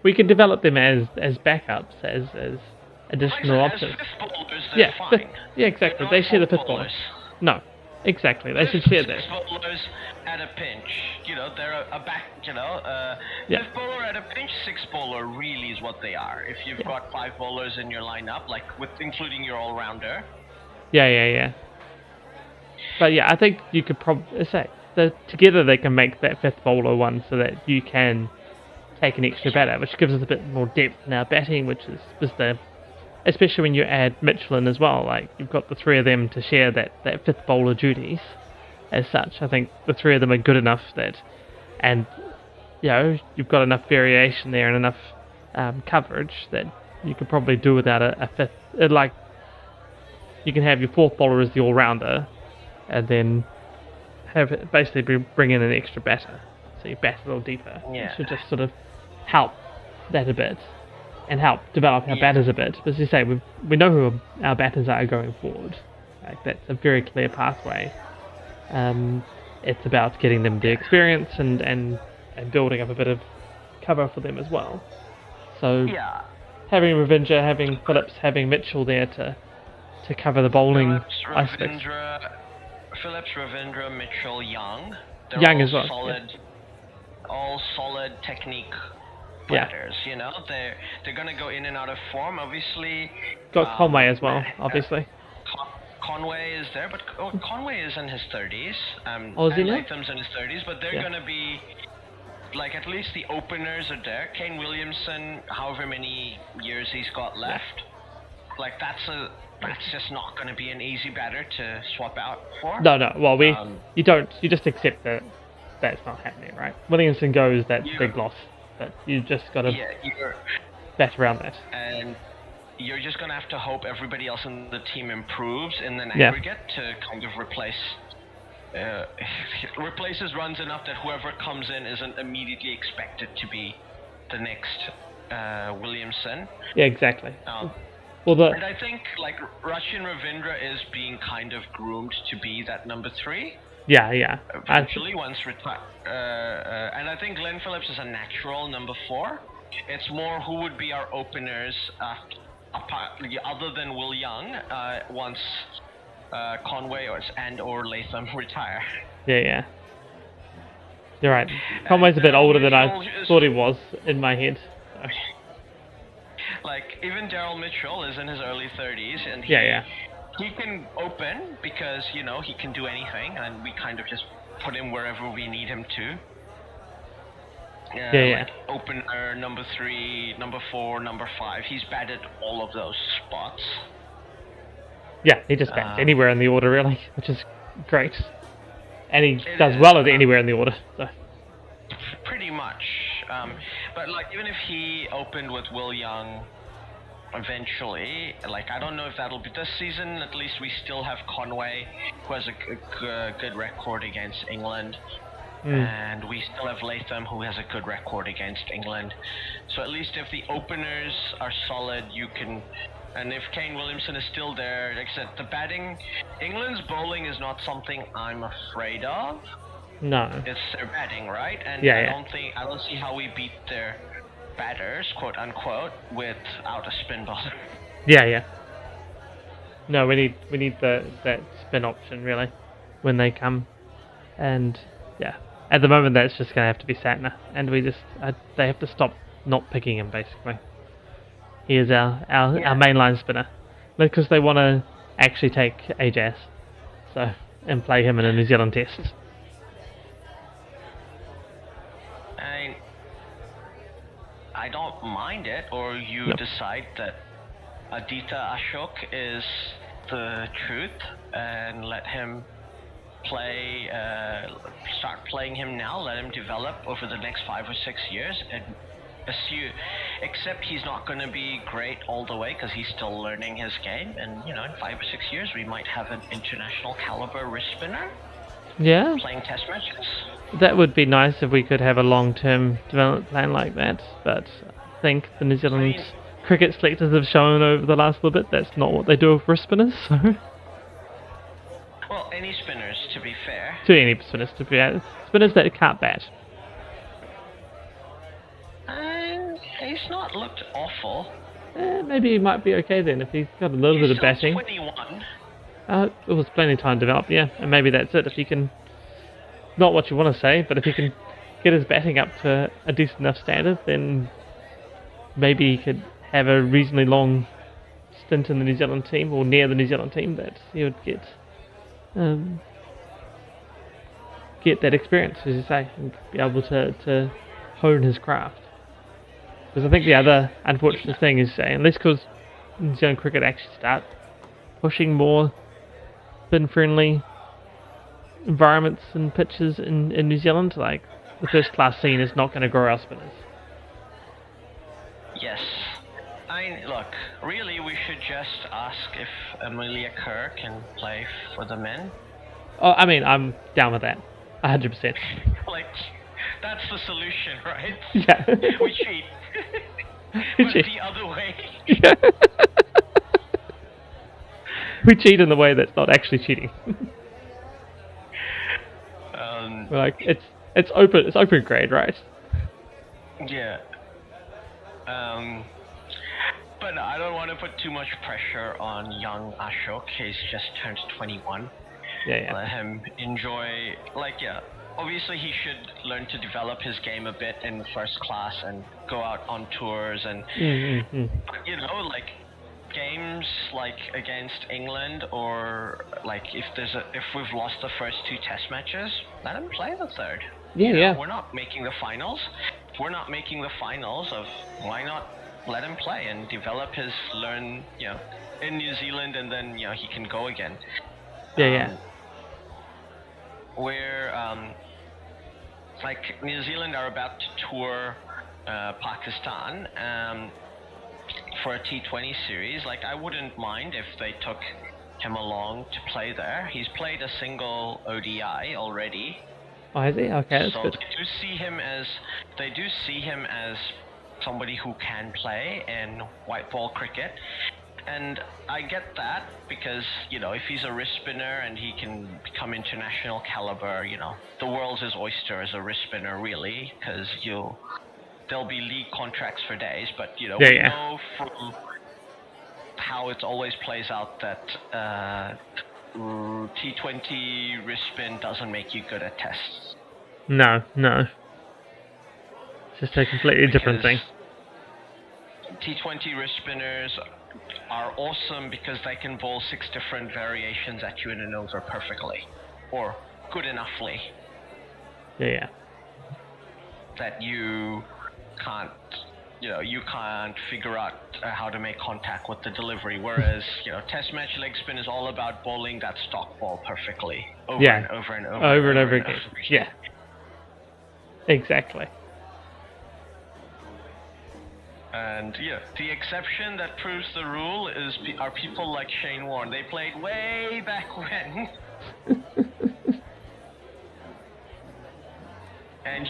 We can develop them as backups, as additional options. As fifth bowlers, they're fine. Yeah, exactly. They share the fifth bowler. No, exactly. They should share that. Fifth bowlers at a pinch. They're a back. Fifth bowler at a pinch, sixth bowler really is what they are. If you've got 5 bowlers in your lineup, like including your all-rounder. Yeah. But yeah, I think you could probably say that together they can make that fifth bowler one so that you can take an extra batter, which gives us a bit more depth in our batting, which was especially when you add Mitchell in as well. Like, you've got the 3 of them to share that fifth bowler duties as such. I think the 3 of them are good enough and you've got enough variation there and enough coverage that you could probably do without a fifth. You can have your fourth bowler as the all-rounder, and then basically bring in an extra batter, so you bat a little deeper. Yeah. It should just sort of help that a bit, and help develop our batters a bit. But as you say, we know who our batters are going forward. Like, that's a very clear pathway. It's about getting them the experience and building up a bit of cover for them as well. So having Ravindra, having Phillips, having Mitchell there to cover the bowling aspects. Phillips, Ravindra, Mitchell, Young. They're Young all as well. Solid, all solid technique batters. They're gonna go in and out of form. Obviously, got Conway as well. Obviously, Conway is there, but Conway is in his 30s. Is he now? Latham's in his 30s, but they're gonna be. Like, at least the openers are there. Kane Williamson, however many years he's got left, like that's just not going to be an easy batter to swap out for. No. Well, you just accept that that's not happening, right? Williamson goes, that's a big loss, but you just got to bat around that. And you're just going to have to hope everybody else in the team improves in an aggregate to kind of replaces runs enough that whoever comes in isn't immediately expected to be the next Williamson. Yeah, exactly. And I think Rachin Ravindra is being kind of groomed to be that number 3. Yeah. Eventually, once retired. And I think Glenn Phillips is a natural number 4. It's more who would be our openers other than Will Young once Conway or Latham retire. Yeah. You're right. Conway's a bit older than I thought he was in my head. So. Like, even Daryl Mitchell is in his early 30s, and he can open because, he can do anything, and we kind of just put him wherever we need him to. Like opener, number 3, number 4, number 5. He's batted all of those spots. Yeah, he just bats anywhere in the order, really, which is great. And he does well at anywhere in the order. So. Pretty much. But, even if he opened with Will Young eventually, I don't know if that'll be this season. At least we still have Conway, who has a good record against England. And we still have Latham, who has a good record against England. So at least if the openers are solid, you can... And if Kane Williamson is still there, like I said, the batting... England's bowling is not something I'm afraid of. No. It's their batting, right? And I don't see how we beat their batters, quote unquote, without a spin bowler. Yeah. No, we need that spin option, really, when they come. And at the moment that's just gonna have to be Satner, and they have to stop not picking him, basically. He is our mainline spinner, because they want to actually take Ajas, and play him in a New Zealand Test. I don't mind it, or you decide that Aditya Ashok is the truth and let him start playing him now, let him develop over the next 5 or 6 years, and except he's not going to be great all the way because he's still learning his game. And in 5 or 6 years, we might have an international caliber wrist spinner. Yeah. Playing test matches. That would be nice if we could have a long-term development plan like that. But I think the New Zealand cricket selectors have shown over the last little bit that's not what they do with wrist spinners. So. Well, any spinners, to be fair. To any spinners, to be fair. Spinners that can't bat. He's not looked awful. Maybe he might be okay then if he's got a little bit of batting. 21. It was plenty of time to develop, yeah. And maybe that's it. If he can, not what you want to say, but if he can get his batting up to a decent enough standard, then maybe he could have a reasonably long stint in the New Zealand team, or near the New Zealand team, that he would get that experience, as you say, and be able to hone his craft. Because I think the other unfortunate thing is, unless because New Zealand cricket actually start pushing more spin-friendly environments and pitches in New Zealand, like the first-class scene is not going to grow our spinners. Yes. Look, really we should just ask if Amelia Kerr can play for the men. Oh, I mean, I'm down with that. 100%. Like, that's the solution, right? Yeah. We cheat. But the other way. Yeah. We cheat in the way that's not actually cheating. We're like, it's open grade, right? Yeah. But I don't want to put too much pressure on young Ashok. He's just turned 21. Yeah. Let him enjoy, obviously he should learn to develop his game a bit in first class and go out on tours and, games like against England, or if we've lost the first 2 test matches, let him play the third. Yeah. We're not making the finals. If we're not making the finals, why not let him play and develop his in New Zealand, and then he can go again. Where New Zealand are about to tour Pakistan for a T20 series. I wouldn't mind if they took him along to play there. He's played a single ODI already. Oh, has he? Okay, that's so good. They do see him as somebody who can play in white ball cricket. And I get that because, if he's a wrist spinner and he can become international caliber, the world's his oyster as a wrist spinner, really, because there'll be league contracts for days, but, we know from how it always plays out that T20 wrist spin doesn't make you good at tests. No. It's just a completely different thing. T20 wrist spinners are awesome because they can bowl 6 different variations at you in an over perfectly, or good enoughly. Yeah. That you can't figure out how to make contact with the delivery. Whereas, test match leg spin is all about bowling that stock ball perfectly over and over again. Yeah. Exactly. And the exception that proves the rule are people like Shane Warne. They played way back when. And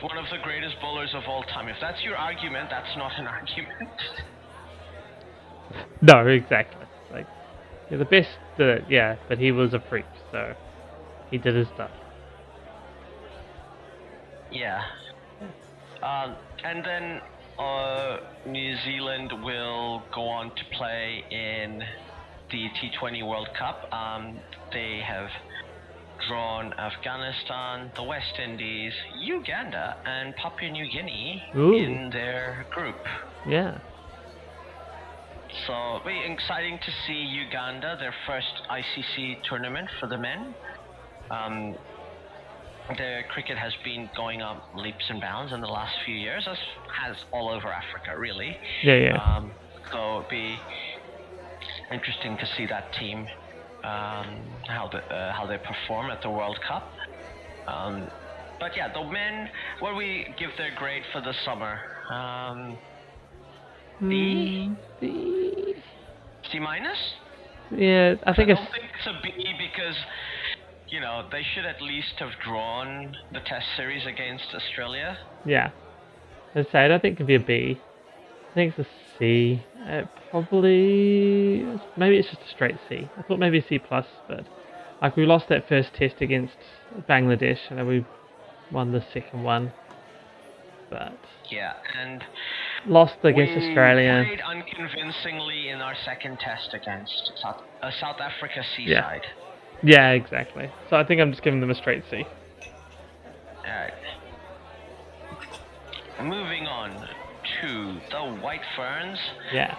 one of the greatest bowlers of all time. If that's your argument, that's not an argument. No, exactly. The best, but he was a freak, so he did his stuff. Yeah. And then New Zealand will go on to play in the T20 World Cup. They have drawn Afghanistan, the West Indies, Uganda, and Papua New Guinea in their group. Yeah. So it'll be exciting to see Uganda, their first ICC tournament for the men. The cricket has been going up leaps and bounds in the last few years, as has all over Africa, really. Yeah. So it'd be interesting to see that team, how they perform at the World Cup. But yeah, the men, what do we give their grade for the summer? D? B. C minus? Yeah, I think I it's. don't think it's a B because, they should at least have drawn the test series against Australia. Yeah. I'd say I don't think it could be a B. I think it's a C. Probably. Maybe it's just a straight C. I thought maybe a C plus, but like we lost that first test against Bangladesh, and then we won the second one. But Yeah, and lost against we Australia. played unconvincingly in our second test against South Africa Yeah. seaside. Yeah, exactly. So I think I'm just giving them a straight C. Alright. Moving on to the White Ferns. Yeah.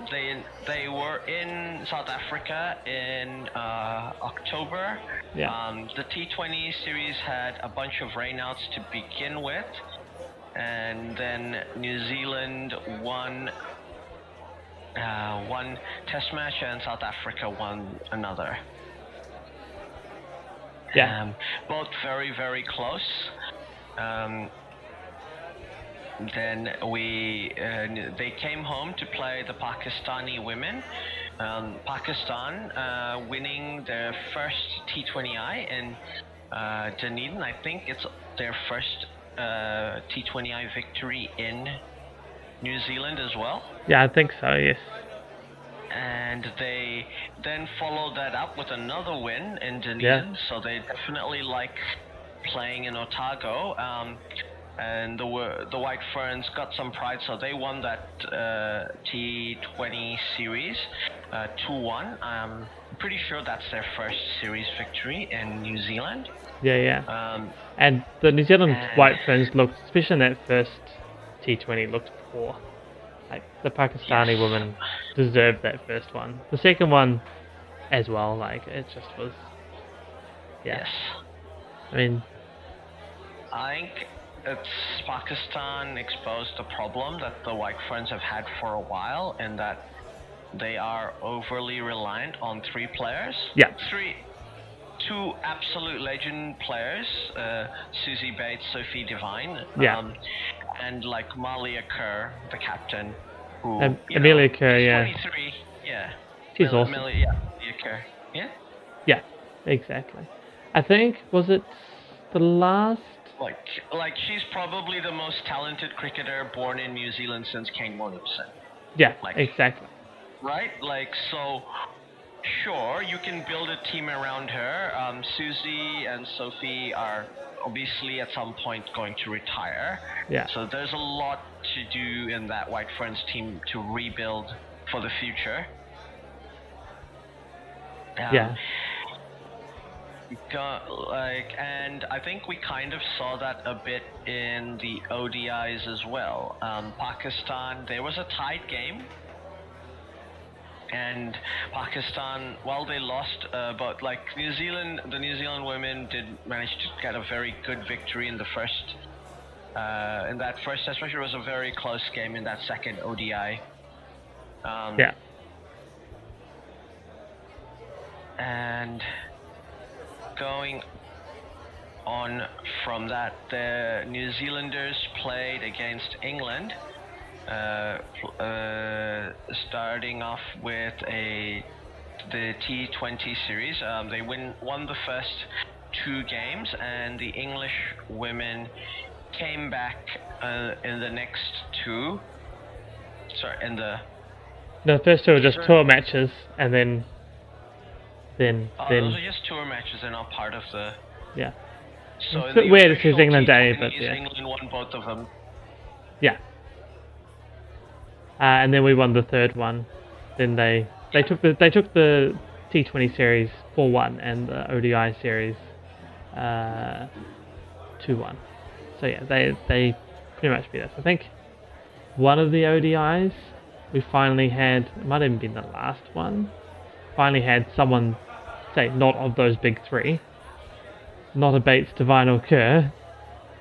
They were in South Africa in October. Yeah. The T20 series had a bunch of rainouts to begin with, and then New Zealand won one test match and South Africa won another. Yeah. Both very, very close. Then they came home to play the Pakistani women. Pakistan winning their first T20I in Dunedin. I think it's their first T20I victory in New Zealand as well. Yeah, I think so, yes. And they then followed that up with another win in Dunedin. Yeah. So they definitely like playing in Otago. And the White Ferns got some pride, so they won that T20 series 2-1. I'm pretty sure that's their first series victory in New Zealand. Yeah. And the New Zealand White Ferns looked, especially in that first T20, looked poor. Like, the Pakistani women deserved that first one. The second one as well, like, it just was... Yeah. Yes. I mean... I think it's Pakistan exposed the problem that the White Ferns have had for a while, in that they are overly reliant on three players. Yeah. Two absolute legend players, Susie Bates, Sophie Devine, Yeah. and like Malia Kerr, the captain, who Amelia Kerr, yeah. 23, yeah. She's awesome. Malia Kerr, yeah. Yeah, exactly. I think, was it the last? Like she's probably the most talented cricketer born in New Zealand since Kane Williamson. Yeah, exactly. Right? So sure, you can build a team around her. Susie and Sophie are obviously at some point going to retire. Yeah. So there's a lot to do in that White Ferns team to rebuild for the future. Yeah. And I think we kind of saw that a bit in the ODIs as well. Pakistan, there was a tied game, and Pakistan, while they lost, but like the New Zealand women did manage to get a very good victory in the first, in that first test match. It was a very close game in that second ODI. Yeah. And going on from that, the New Zealanders played against England, starting off with the T20 series. They won the first two games, and the English women came back in the next two. The first two were just tour matches, and then those are just tour matches. They're not part of the... Yeah. So it's a bit weird, it is England Day, but yeah. England won both of them. Yeah. And then we won the third one. Then they took the T20 series 4-1 and the ODI series 2-1. So yeah, they pretty much beat us. I think one of the ODIs we finally had, it might have even been the last one, finally had someone, say, not of those big three, not a Bates, Devine or Kerr,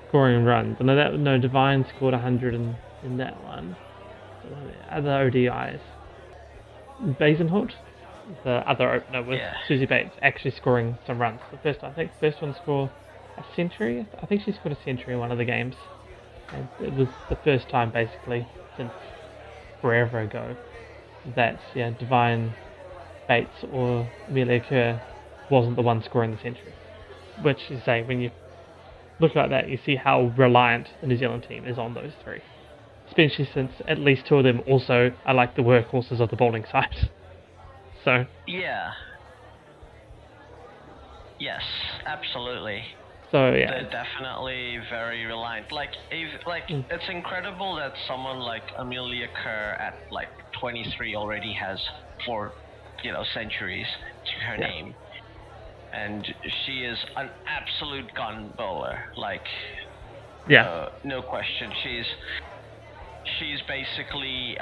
scoring runs. No, Devine scored 100 in that one. Other ODIs, Basenholt, the other opener with Susie Bates, actually scoring some runs. The first one scored a century. I think she scored a century in one of the games. And it was the first time, basically, since forever ago, that Divine, Bates, or Amelia Kerr wasn't the one scoring the century. Which is say, when you look like that, you see how reliant the New Zealand team is on those three. Especially since at least two of them also are like the workhorses of the bowling side. So yeah. Yes, absolutely. So yeah, they're definitely very reliant. It's incredible that someone like Amelia Kerr at like 23 already has 4, centuries to her name, and she is an absolute gun bowler. No question. She's basically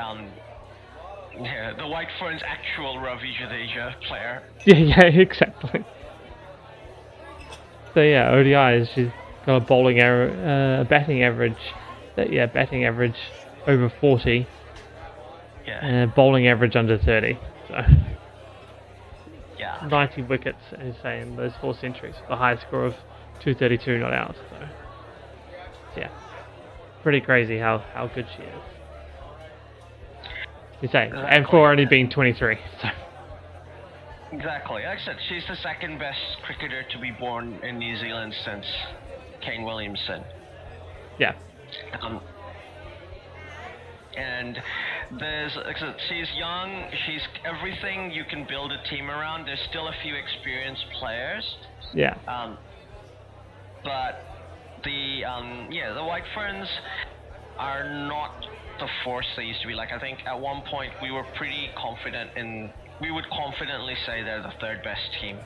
the White Ferns' actual Ravi Jadeja player. Yeah, exactly. So yeah, ODIs, she's got a batting average, batting average over 40, and bowling average under 30. So 90 wickets, as you say, in those 4 centuries, the highest score of 232 not out. So yeah, pretty crazy how good she is. You say, and for only being 23. So. Exactly. Like I said, she's the second best cricketer to be born in New Zealand since Kane Williamson. Yeah. And she's young. She's everything you can build a team around. There's still a few experienced players. Yeah. But the White Ferns are not the force they used to be. Like, I think at one point we were pretty confident we would confidently say they're the third best team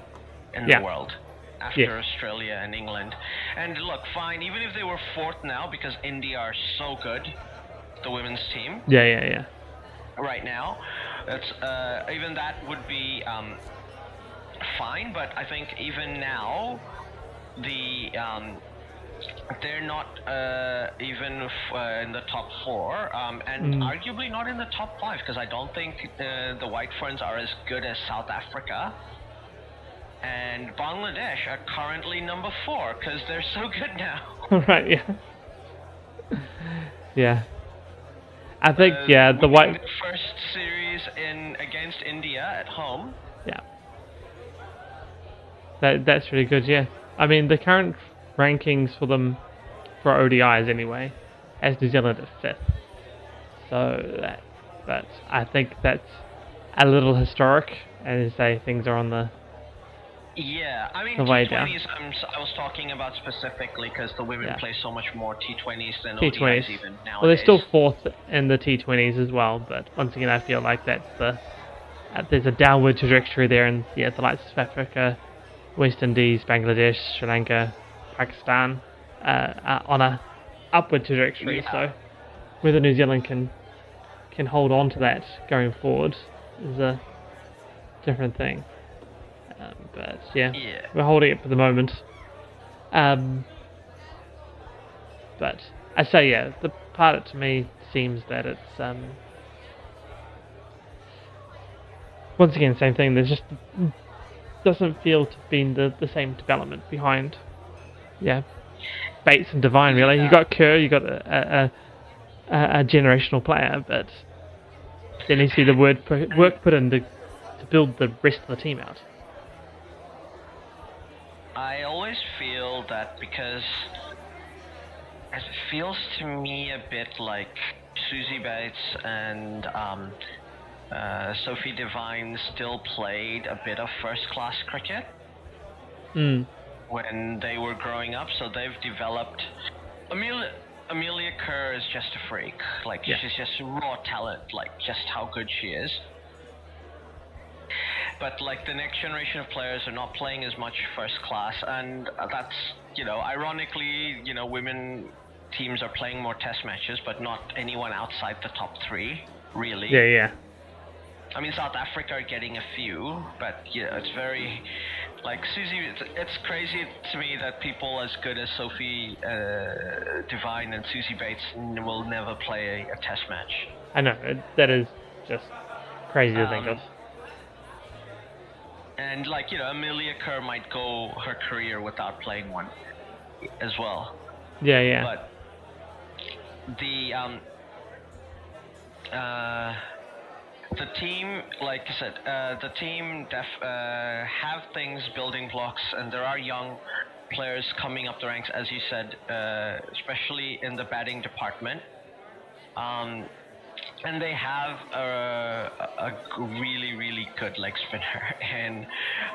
in the world after Australia and England. And look, fine, even if they were fourth now, because India are so good, the women's team. Yeah. Right now, it's even that would be fine. But I think even now, they're not even in the top 4, and arguably not in the top 5, because I don't think the White Ferns are as good as South Africa and Bangladesh are currently number 4 because they're so good now. Right. Yeah. Yeah. I think the White first series against India at home. Yeah. That's really good. Yeah. I mean, the current rankings for them, for ODIs anyway, as New Zealand at 5th. So but I think that's a little historic, and say things are on the I mean, way T20s down. I was talking about specifically because the women play so much more T20s than T20s. ODIs even nowadays. Well, they're still 4th in the T20s as well, but once again I feel like that's there's a downward trajectory there, and the likes of South Africa, West Indies, Bangladesh, Sri Lanka, Pakistan on a upward trajectory. So whether New Zealand can hold on to that going forward is a different thing. But we're holding it for the moment. But I say the part to me seems that it's once again same thing. There's just doesn't feel to be the same development behind. Bates and Divine, really. You got Kerr, you got a generational player, but there needs to be the work put in to build the rest of the team out. I always feel that because it feels to me a bit like Suzie Bates and Sophie Devine still played a bit of first-class cricket when they were growing up, so they've developed. Amelia Kerr is just a freak. She's just raw talent, just how good she is. But the next generation of players are not playing as much first class, and that's ironically women teams are playing more test matches, but not anyone outside the top 3 really. Yeah. I mean, South Africa are getting a few, but it's very Suzie. It's crazy to me that people as good as Sophie Devine and Suzie Bates will never play a test match. I know, that is just crazy to think of. And Amelia Kerr might go her career without playing one. as well. Yeah, yeah. But the team, like I said, the team have things, building blocks, and there are young players coming up the ranks, as you said, especially in the batting department. And they have a really, really good leg spinner and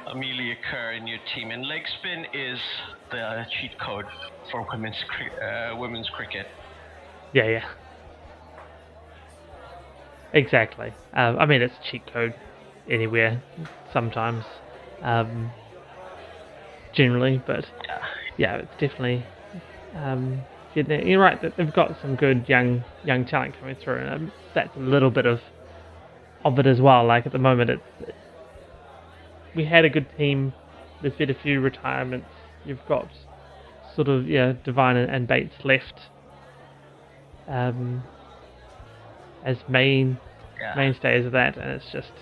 Amelia Kerr in your team. And leg spin is the cheat code for women's cricket. Yeah, yeah. Exactly. I mean, it's cheat code anywhere sometimes, generally, but yeah, it's definitely. You're right that they've got some good young talent coming through, and that's a little bit of it as well. Like at the moment, we had a good team. There's been a few retirements. You've got sort of Devine and Bates left as mainstays of that, and it's just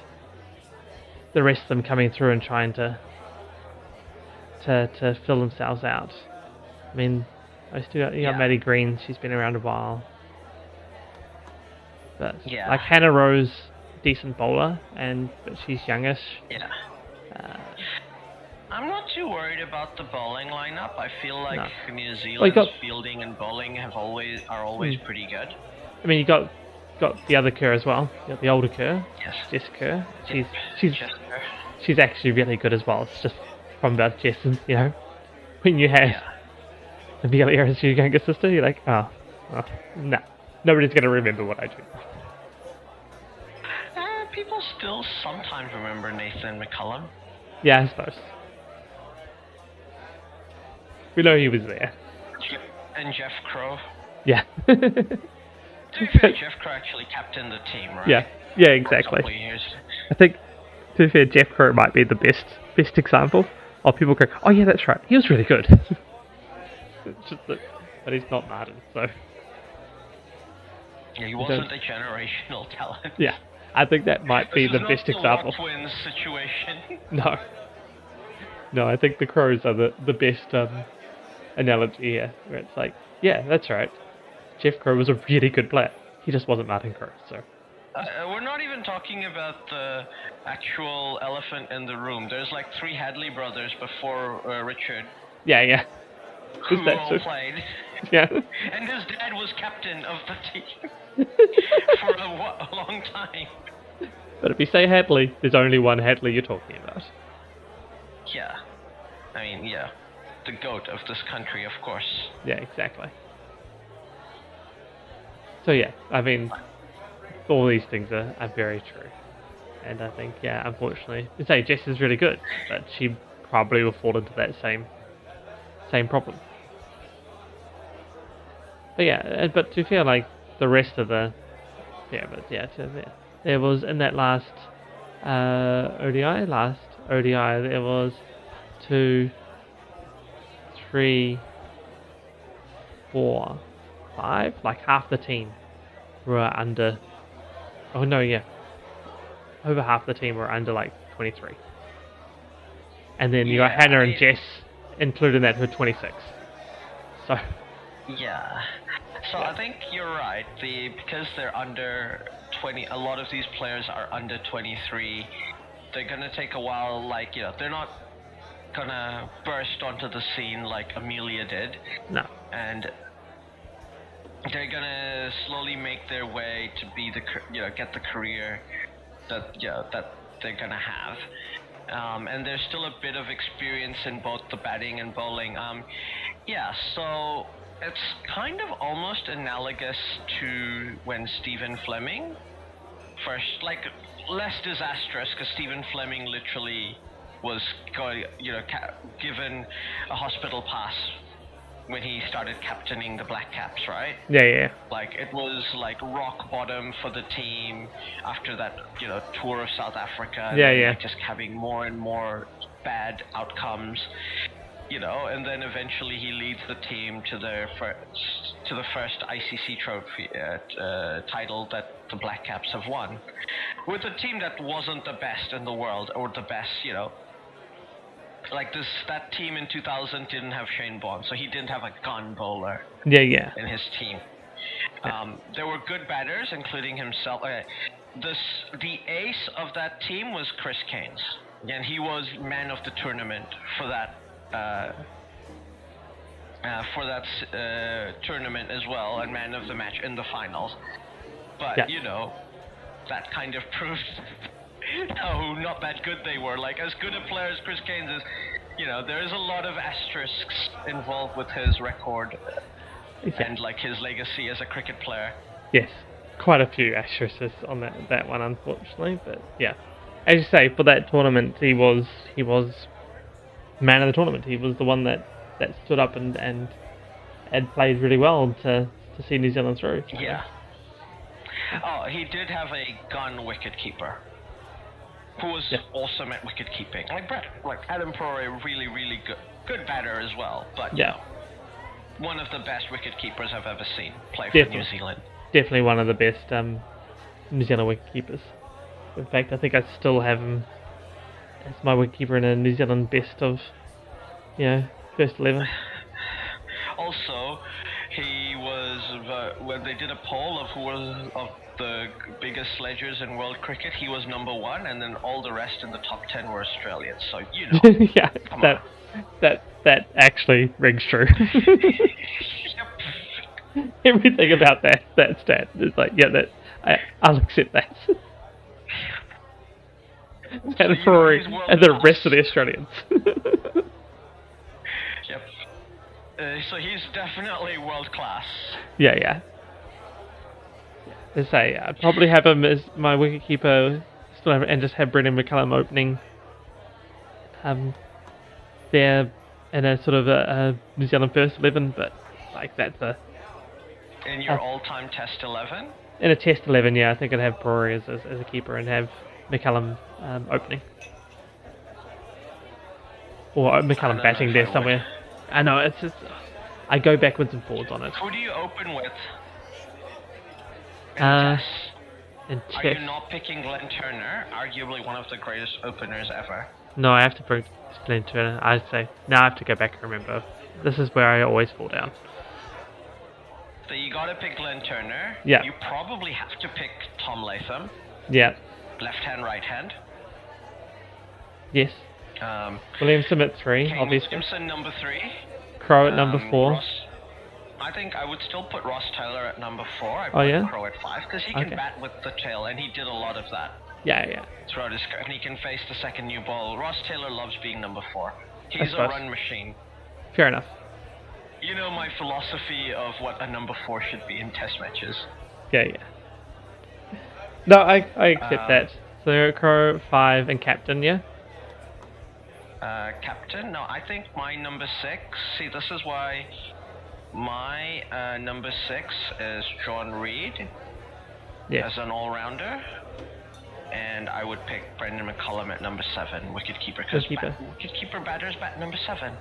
the rest of them coming through and trying to fill themselves out. I mean, I still got Maddie Green. She's been around a while, but like Hannah Rose, decent bowler, but she's youngish. Yeah. I'm not too worried about the bowling lineup. I feel like New Zealand's fielding and bowling are always pretty good. I mean, you got the other Kerr as well. You got the older Kerr. Yes. Jess Kerr. She's actually really good as well. It's just from about Jess, when you have Amelia as your younger sister, you're like, no, nobody's gonna remember what I do. People still sometimes remember Nathan McCullum. Yeah, I suppose. We know he was there. And Jeff Crow. Yeah. To be fair, Jeff Crow actually captained the team, right? Yeah, exactly. I think, to be fair, Jeff Crow might be the best example of people going, oh yeah, that's right, he was really good. It's just that, but he's not Martin, so. Yeah, he wasn't a generational talent. Yeah, I think that might be the best example. This is not the twins situation. No, I think the Crows are the best analogy here, where it's like, yeah, that's right. Jeff Crow was a really good player. He just wasn't Martin Crow, so. We're not even talking about the actual elephant in the room. There's like 3 Hadley brothers before Richard. Yeah. Who all played. Yeah. And his dad was captain of the team for a long time. But if you say Hadley, there's only one Hadley you're talking about. Yeah. I mean, the goat of this country, of course. Yeah, exactly. So yeah, I mean, all these things are very true. And I think, unfortunately, Jess is really good, but she probably will fall into that same problem. But but to feel like the rest of the there was in that last ODI there was 2, 3, 4, 5, like half the team were under. Oh no, over half the team were under like 23, and then you got Hannah and Jess included in that who are 26. So. Yeah. So I think you're right. Because they're under 20, a lot of these players are under 23. They're gonna take a while. Like they're not gonna burst onto the scene like Amelia did. No. And they're gonna slowly make their way to be get the career that they're gonna have. And there's still a bit of experience in both the batting and bowling. So it's kind of almost analogous to when Stephen Fleming first, like less disastrous, because Stephen Fleming literally was given a hospital pass when he started captaining the Black Caps, right? Yeah. Like it was like rock bottom for the team after that, tour of South Africa. Like, just having more and more bad outcomes, and then eventually he leads the team to the first ICC trophy title that the Black Caps have won, with a team that wasn't the best in the world or the best, like that team in 2000 didn't have Shane Bond, so he didn't have a gun bowler. Yeah. In his team. There were good batters, including himself. The ace of that team was Chris Keynes, and he was man of the tournament for that tournament as well, and man of the match in the finals. But you know, that kind of proved how not that good they were. Like, as good a player as Chris Keynes is, you know, there is a lot of asterisks involved with his record and like his legacy as a cricket player. Yes, quite a few asterisks on that one, unfortunately. But yeah, as you say, for that tournament, he was man of the tournament. He was the one that stood up and played really well to see New Zealand through. So. Yeah. Oh, he did have a gun wicket keeper who was awesome at wicket keeping. Like Adam Prore, really good batter as well. But one of the best wicket keepers I've ever seen play for New Zealand. Definitely one of the best New Zealand wicket keepers. In fact, I think I still have him as my wicket keeper in a New Zealand best of, first 11. Also, he was when they did a poll of who was of the biggest sledgers in world cricket, he was number 1, and then all the rest in the top 10 were Australians. So you know, that actually rings true. Everything about that stat is like, I'll accept that. And Rory and the rest of the Australians. So he's definitely world class. Yeah. Let's say I'd probably have him as my wicketkeeper, and just have Brendan McCullum opening. There in a sort of a New Zealand first 11, but like that's a. In your all-time Test 11? In a Test 11, I think I'd have Prore as a keeper and have McCullum opening. Or McCullum batting there somewhere. I know, it's just... I go backwards and forwards on it. Who do you open with? In Are you not picking Glenn Turner, arguably one of the greatest openers ever? No, I have to bring Glenn Turner. I'd say... Now I have to go back and remember. This is where I always fall down. So you gotta pick Glenn Turner. Yeah. You probably have to pick Tom Latham. Yeah. Left hand, right hand. Yes. Williamson at 3, obviously. Williamson number 3. Crow at number 4. I think I would still put Ross Taylor at number 4. I put Crow at 5 because he can bat with the tail, and he did a lot of that. Yeah. Throughout his career, and he can face the second new ball. Ross Taylor loves being number 4. He's a run machine. Fair enough. You know my philosophy of what a number 4 should be in Test matches. Yeah. No, I accept that. So Crow 5 and captain, yeah. Captain? No, I think my number 6. See, this is why my number 6 is John Reid as an all-rounder, and I would pick Brendan McCullum at number 7, wicketkeeper, because wicketkeeper batters bat number 7.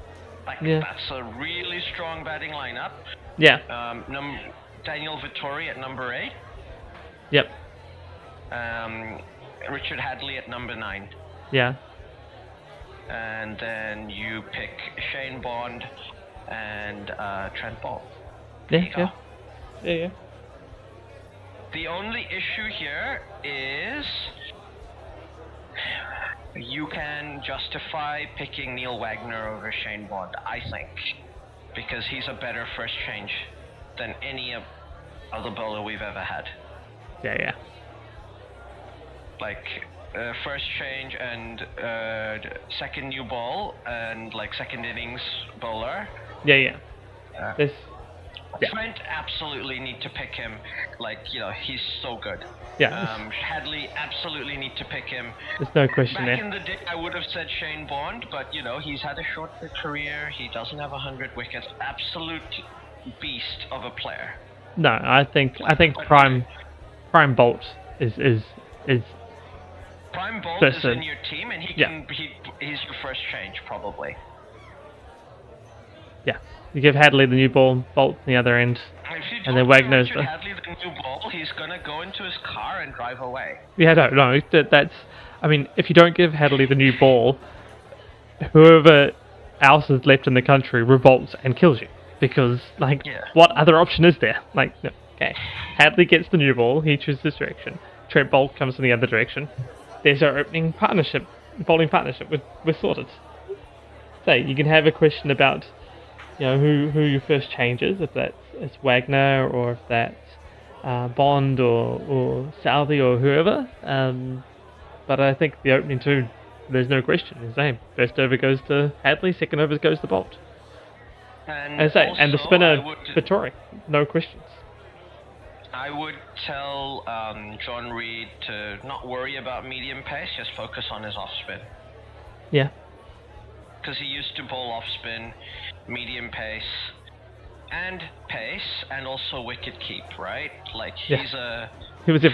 Like that's a really strong batting lineup. Yeah. Daniel Vittori at number 8. Yep. Richard Hadley at number 9. Yeah. And then you pick Shane Bond and Trent Boult. Yeah. The only issue here is you can justify picking Neil Wagner over Shane Bond, I think, because he's a better first change than any other bowler we've ever had. Yeah. Like first change and second new ball and like second innings bowler. Yeah. Trent, absolutely need to pick him. Like, you know, he's so good. Yeah. Hadley, absolutely need to pick him. There's no question Back in the day, I would have said Shane Bond, but, you know, he's had a short career. He doesn't have 100 wickets. Absolute beast of a player. No, I think Prime Boult is Prime Boult is in your team, and he's your first change, probably. Yeah. You give Hadley the new ball, Boult on the other end, and then Wagner's the... Hadley the new ball, he's gonna go into his car and drive away. Yeah, no, that's... I mean, if you don't give Hadley the new ball, whoever else is left in the country revolts and kills you. Because, like, what other option is there? Like, no, okay. Hadley gets the new ball, he chooses this direction. Trent Bolt comes in the other direction. There's our opening partnership, bowling partnership, we're sorted. So, you can have a question about, who your first changes, if it's Wagner, or if that's Bond, or Southey, or whoever. But I think the opening two, there's no question, the same. First over goes to Hadley, second over goes to Bolt. And the spinner, Vittori, no questions. I would tell John Reed to not worry about medium pace, just focus on his off spin. Yeah. Because he used to bowl off spin, medium pace, and also wicket keep, right? Like he was everything.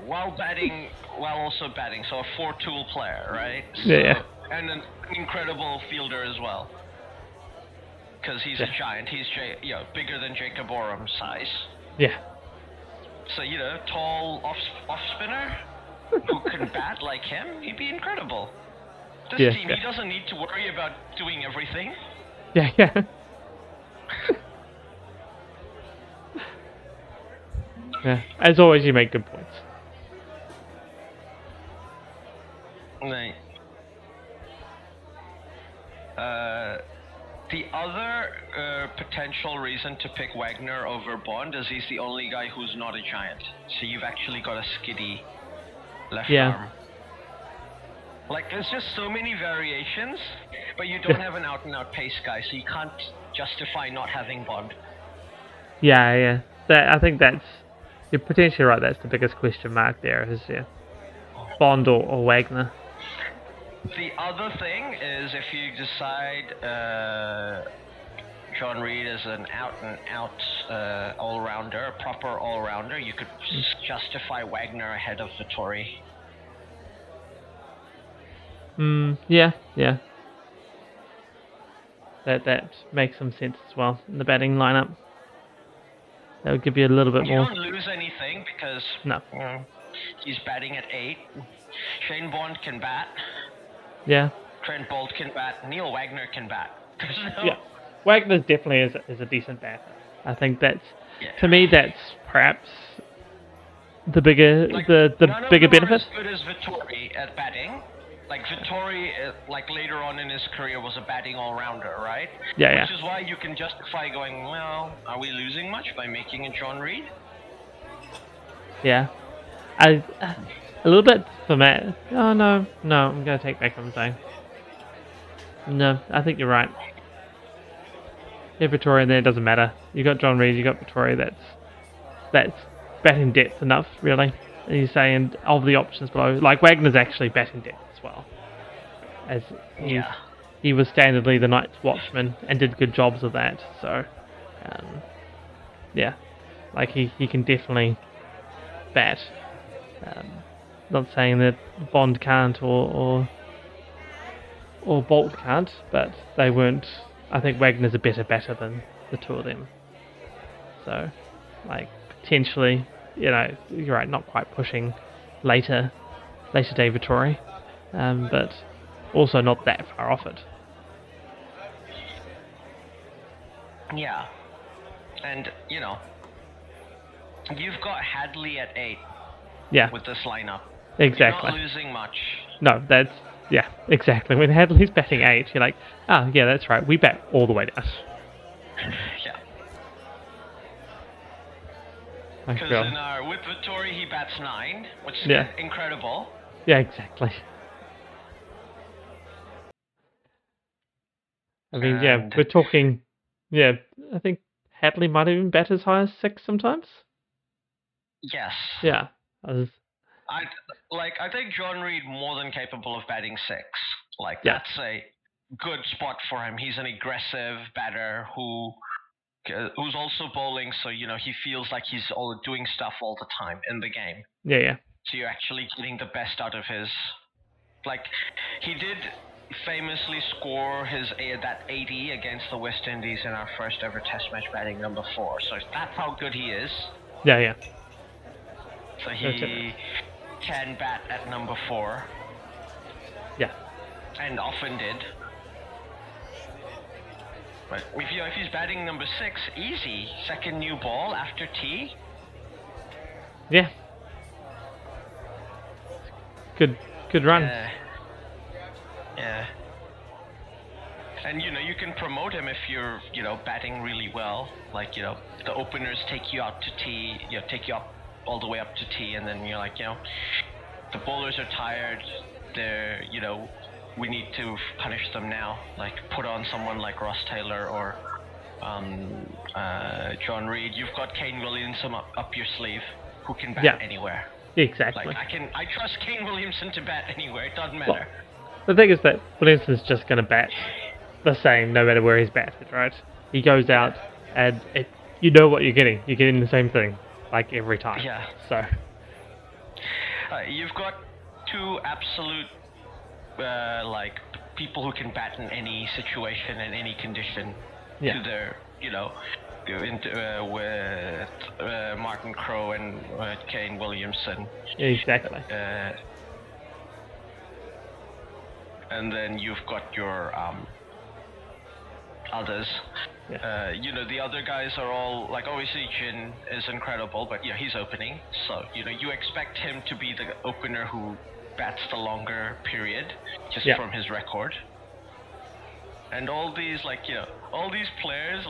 While also batting, so a 4-tool player, right? So, and an incredible fielder as well. Because he's a giant, he's bigger than Jacob Orum's size. Yeah. So tall off spinner who can bat like him, he'd be incredible. This team, he doesn't need to worry about doing everything. Yeah. Yeah. As always, you make good points. Right. The other potential reason to pick Wagner over Bond is he's the only guy who's not a giant. So you've actually got a skiddy left arm. Like, there's just so many variations, but you don't have an out-and-out pace guy, so you can't justify not having Bond. Yeah. I think you're potentially right, that's the biggest question mark there, is Bond or Wagner. The other thing is, if you decide John Reed is an out-and-out all-rounder, a proper all-rounder, you could justify Wagner ahead of Vittori. Yeah. That makes some sense as well in the batting lineup. That would give you a little bit more. You don't lose anything because he's batting at 8. Shane Bond can bat. Yeah. Trent Bolt can bat. Neil Wagner can bat. Yeah. Wagner definitely is a decent batter. I think to me, that's perhaps the bigger the bigger benefit. As good as Vittori at batting. Like Vittori, later on in his career, was a batting all-rounder, right? Yeah. Which is why you can justify going, well, are we losing much by making a John Reed? Yeah. A little bit for Matt. Oh, no, I'm going to take back what I'm saying. No, I think you're right. Yeah, Vittori in there, doesn't matter. You got John Reed, you got Vittori, that's batting depth enough, really. And you say, and of the options below, like Wagner's actually batting depth as well. As he was standardly the Night's Watchman and did good jobs of that, so like he can definitely bat. Not saying that Bond can't or Bolt can't, but they weren't. I think Wagner's a better batter than the two of them. So, like, potentially, you're right, not quite pushing later day Vittori, but also not that far off it. Yeah, and you've got Hadley at 8. Yeah. With this lineup. Exactly. You're not losing much. No, exactly. When Hadley's batting 8, you're like, yeah, that's right. We bat all the way down. Yeah. Because with Vittori, he bats 9, which is incredible. Yeah, exactly. I mean, we're talking. Yeah, I think Hadley might even bat as high as 6 sometimes. Yes. Yeah. I think John Reed more than capable of batting 6. That's a good spot for him. He's an aggressive batter who's also bowling, so he feels like he's doing stuff all the time in the game. Yeah. So you're actually getting the best out of his. He did famously score that 80 against the West Indies in our first ever Test match, batting number 4. So that's how good he is. Yeah. So he can bat at number 4. Yeah. And often did. But if he's batting number 6, easy. Second new ball after T. Yeah. Good run. Yeah. And you can promote him if you're batting really well. Like the openers take you out to T, take you up all the way up to T, and then you're like the bowlers are tired. They're we need to punish them now. Like put on someone like Ross Taylor or John Reed. You've got Kane Williamson up your sleeve, who can bat anywhere. Exactly. Like I trust Kane Williamson to bat anywhere. It doesn't matter. Well, the thing is that Williamson's just going to bat the same no matter where he's batted, right? He goes out and you know what you're getting. You're getting the same thing, like every time. Yeah. So. You've got 2 absolute like people who can bat in any situation and any condition. Yeah. To their with Martin Crowe and Kane Williamson. Exactly. And then you've got your others. Yeah. The other guys are all like obviously Jin is incredible, but he's opening, so you expect him to be the opener who bats the longer period just from his record. And all these all these players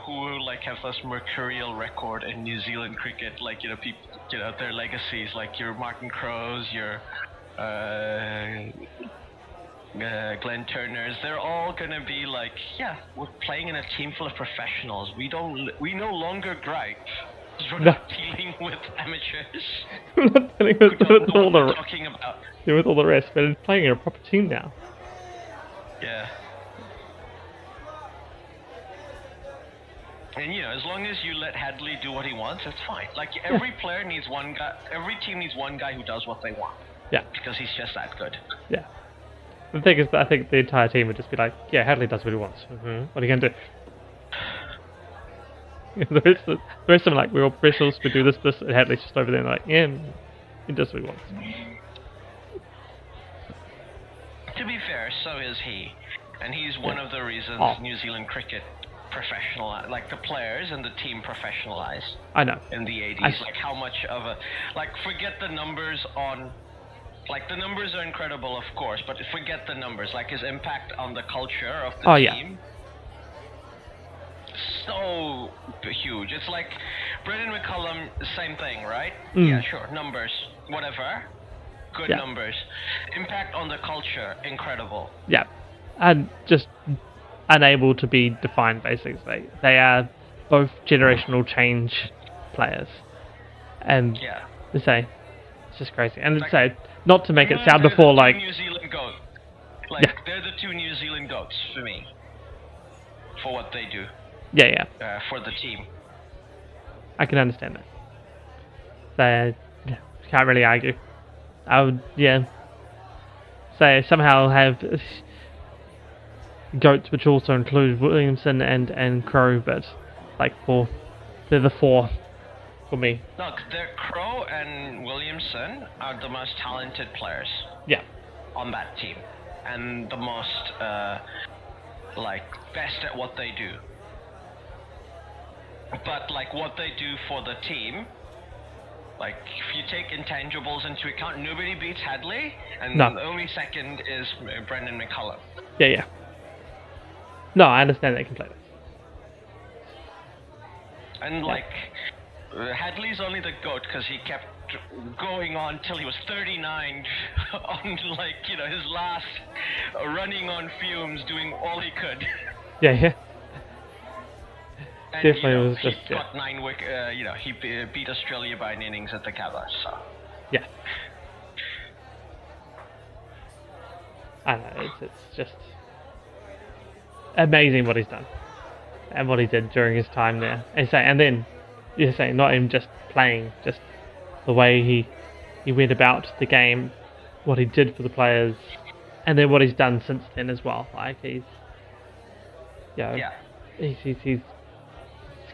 who have this mercurial record in New Zealand cricket, people, their legacies, like your Martin Crowes, your Glenn Turners, they're all gonna be like, we're playing in a team full of professionals. We no longer gripe. We're not dealing with amateurs. We're not dealing with all the talking about. Yeah, with all the rest, but it's playing in a proper team now. Yeah. And as long as you let Hadley do what he wants, it's fine. Like every player needs one guy. Every team needs one guy who does what they want. Yeah. Because he's just that good. Yeah. The thing is, I think the entire team would just be like, Hadley does what he wants. Mm-hmm. What are you going to do? The rest of them like, we're all professionals, we do this, and Hadley's just over there like, he does what he wants. To be fair, so is he. And he's one of the reasons New Zealand cricket professionalized, like the players and the team professionalized. I know. In the 80s. Like how much of a, forget the numbers on, the numbers are incredible, of course, but forget the numbers. Like his impact on the culture of the team. So huge. It's like Brendan McCullum, same thing, right? Yeah, sure. Numbers, whatever. Good numbers. Impact on the culture, incredible. Yeah. And just unable to be defined, basically. They are both generational change players. And they say, it's just crazy. And say, not to make it sound before like... New Zealand goats. They're the 2 New Zealand goats for me. For what they do. Yeah. For the team. I can understand that. They can't really argue. I would, say somehow have goats which also include Williamson and Crowe, but they're the 4 for me. Look, Crowe and Williamson are the most talented players. Yeah. On that team, and the most best at what they do. But what they do for the team, if you take intangibles into account, nobody beats Hadley, and the only second is Brendan McCullum. Yeah. No, I understand that completely. And Hadley's only the GOAT because he kept going on till he was 39 on his last running on fumes, doing all he could. Yeah. And, definitely was just he got 9 wickets. He beat Australia by an innings at the Gabba. So yeah, I know it's just amazing what he's done and what he did during his time there. And then you're saying not even just playing, just the way he went about the game, what he did for the players, and then what he's done since then as well. He's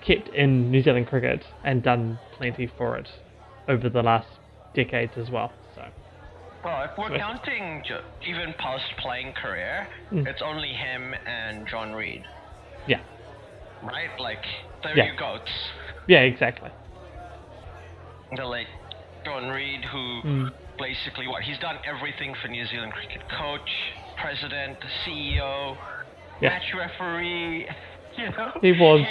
kept in New Zealand cricket and done plenty for it over the last decades as well. So, well, if we're counting even post-playing career, it's only him and John Reed. Yeah. Right? Like, there Yeah. you go. Yeah, exactly. The late John Reid, who basically he's done everything for New Zealand cricket: coach, president, CEO, match referee. You know, he was.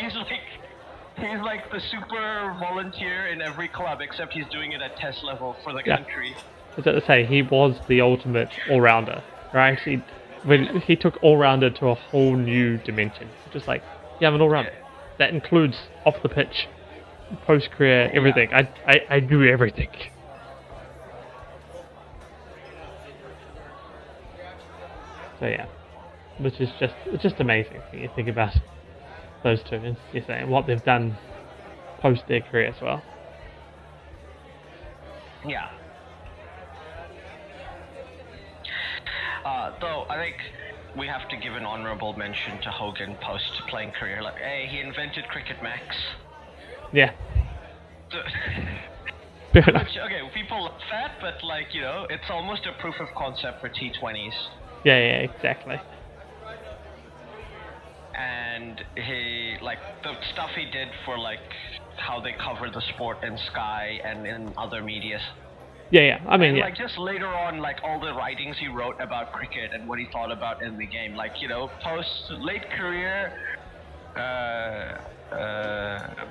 He's like the super volunteer in every club, except he's doing it at test level for the country. I was about to say, he was the ultimate all-rounder, right? He took all-rounder to a whole new dimension. Just like, yeah, I'm an all-rounder. That includes off the pitch, post-career, everything. I do everything. So yeah, which is just amazing when you think about those two, and you say what they've done post their career as well. Yeah. Though I think we have to give an honourable mention to Hogan post-playing career. Like, hey, he invented Cricket Max. Yeah. Which, okay, people love that, but like, you know, it's almost a proof of concept for T20s. Yeah, exactly. And he, like, the stuff he did for, like, how they cover the sport in Sky and in other media. Yeah. I mean, and, like, just later on, like, all the writings he wrote about cricket and what he thought about in the game. Like, you know, late career,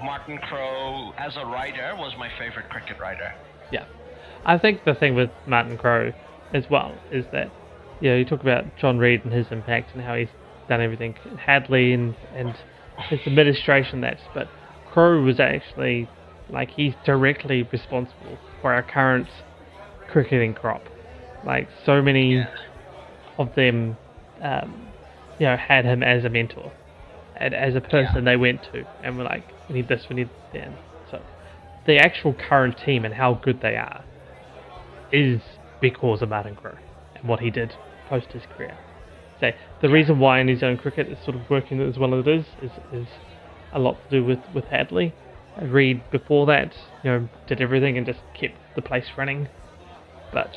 Martin Crowe as a writer was my favorite cricket writer. Yeah. I think the thing with Martin Crowe as well is that, you know, you talk about John Reid and his impact and how he's done everything, Hadley and his administration, but Crowe was actually, like, he's directly responsible for our current cricketing crop. Like, so many of them, you know, had him as a mentor, and as a person they went to, and were like, we need this, we need that. So, the actual current team and how good they are is because of Martin Crowe and what he did post his career. So the reason why New Zealand cricket is sort of working as well as it is a lot to do with Hadley. Reid before that, you know, did everything and just kept the place running. But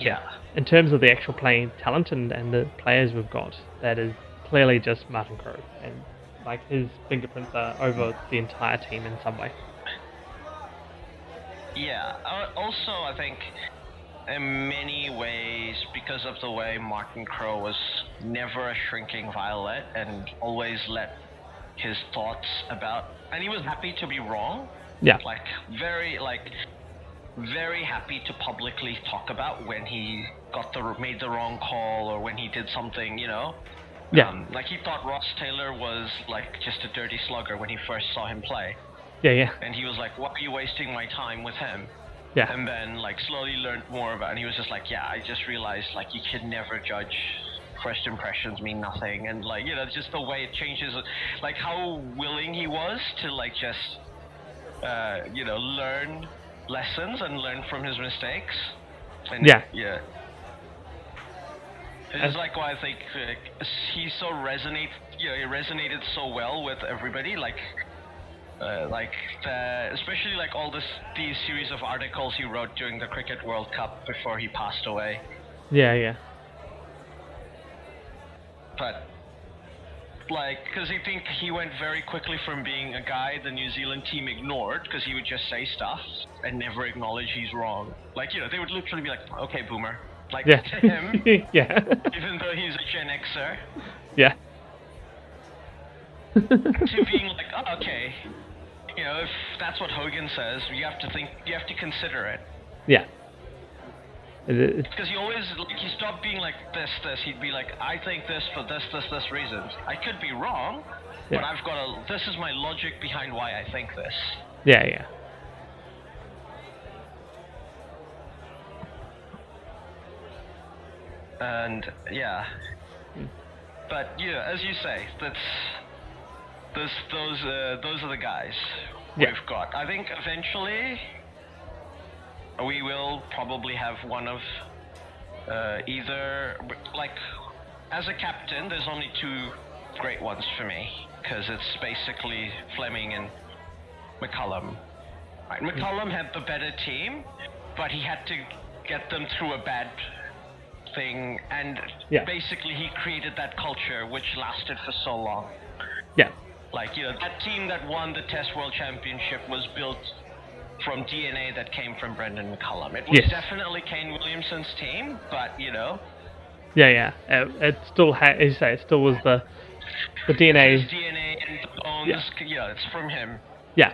in terms of the actual playing talent and the players we've got, that is clearly just Martin Crowe, and like his fingerprints are over the entire team in some way. Yeah. Also, I think in many ways, because of the way Martin Crowe was never a shrinking violet and always let his thoughts about, and he was happy to be wrong. Yeah. Like, very happy to publicly talk about when he made the wrong call or when he did something, you know. Yeah. Like, he thought Ross Taylor was like just a dirty slugger when he first saw him play. Yeah. And he was like, "Why are you wasting my time with him?" Yeah. And then, like, slowly learned more about it, and he was just like, yeah, I just realized, like, you can never judge. First impressions mean nothing, and, like, you know, just the way it changes, like, how willing he was to, like, just, you know, learn lessons and learn from his mistakes. And yeah. It's like why I think he so he resonated so well with everybody, especially like all these series of articles he wrote during the Cricket World Cup before he passed away. Yeah. But like, because I think he went very quickly from being a guy the New Zealand team ignored because he would just say stuff and never acknowledge he's wrong. Like, you know, they would literally be like, "Okay, boomer," like to him. Yeah. Even though he's a Gen Xer. Yeah. To being like, "Oh, okay." You know, if that's what Hogan says, you have to consider it. Yeah. Because he stopped being like this, he'd be like, I think this for this reasons. I could be wrong, but this is my logic behind why I think this. Yeah. And, yeah. But, yeah, as you say, those are the guys we've got. I think eventually we will probably have one of either, like, as a captain, there's only two great ones for me, because it's basically Fleming and McCullum. Right, McCullum had the better team, but he had to get them through a bad thing, and basically he created that culture which lasted for so long. Yeah. Like, that team that won the Test World Championship was built from DNA that came from Brendan McCullum. It was definitely Kane Williamson's team, but Yeah, yeah. It still as you say, it still was the DNA. His DNA and the bones. Yeah, it's from him. Yeah.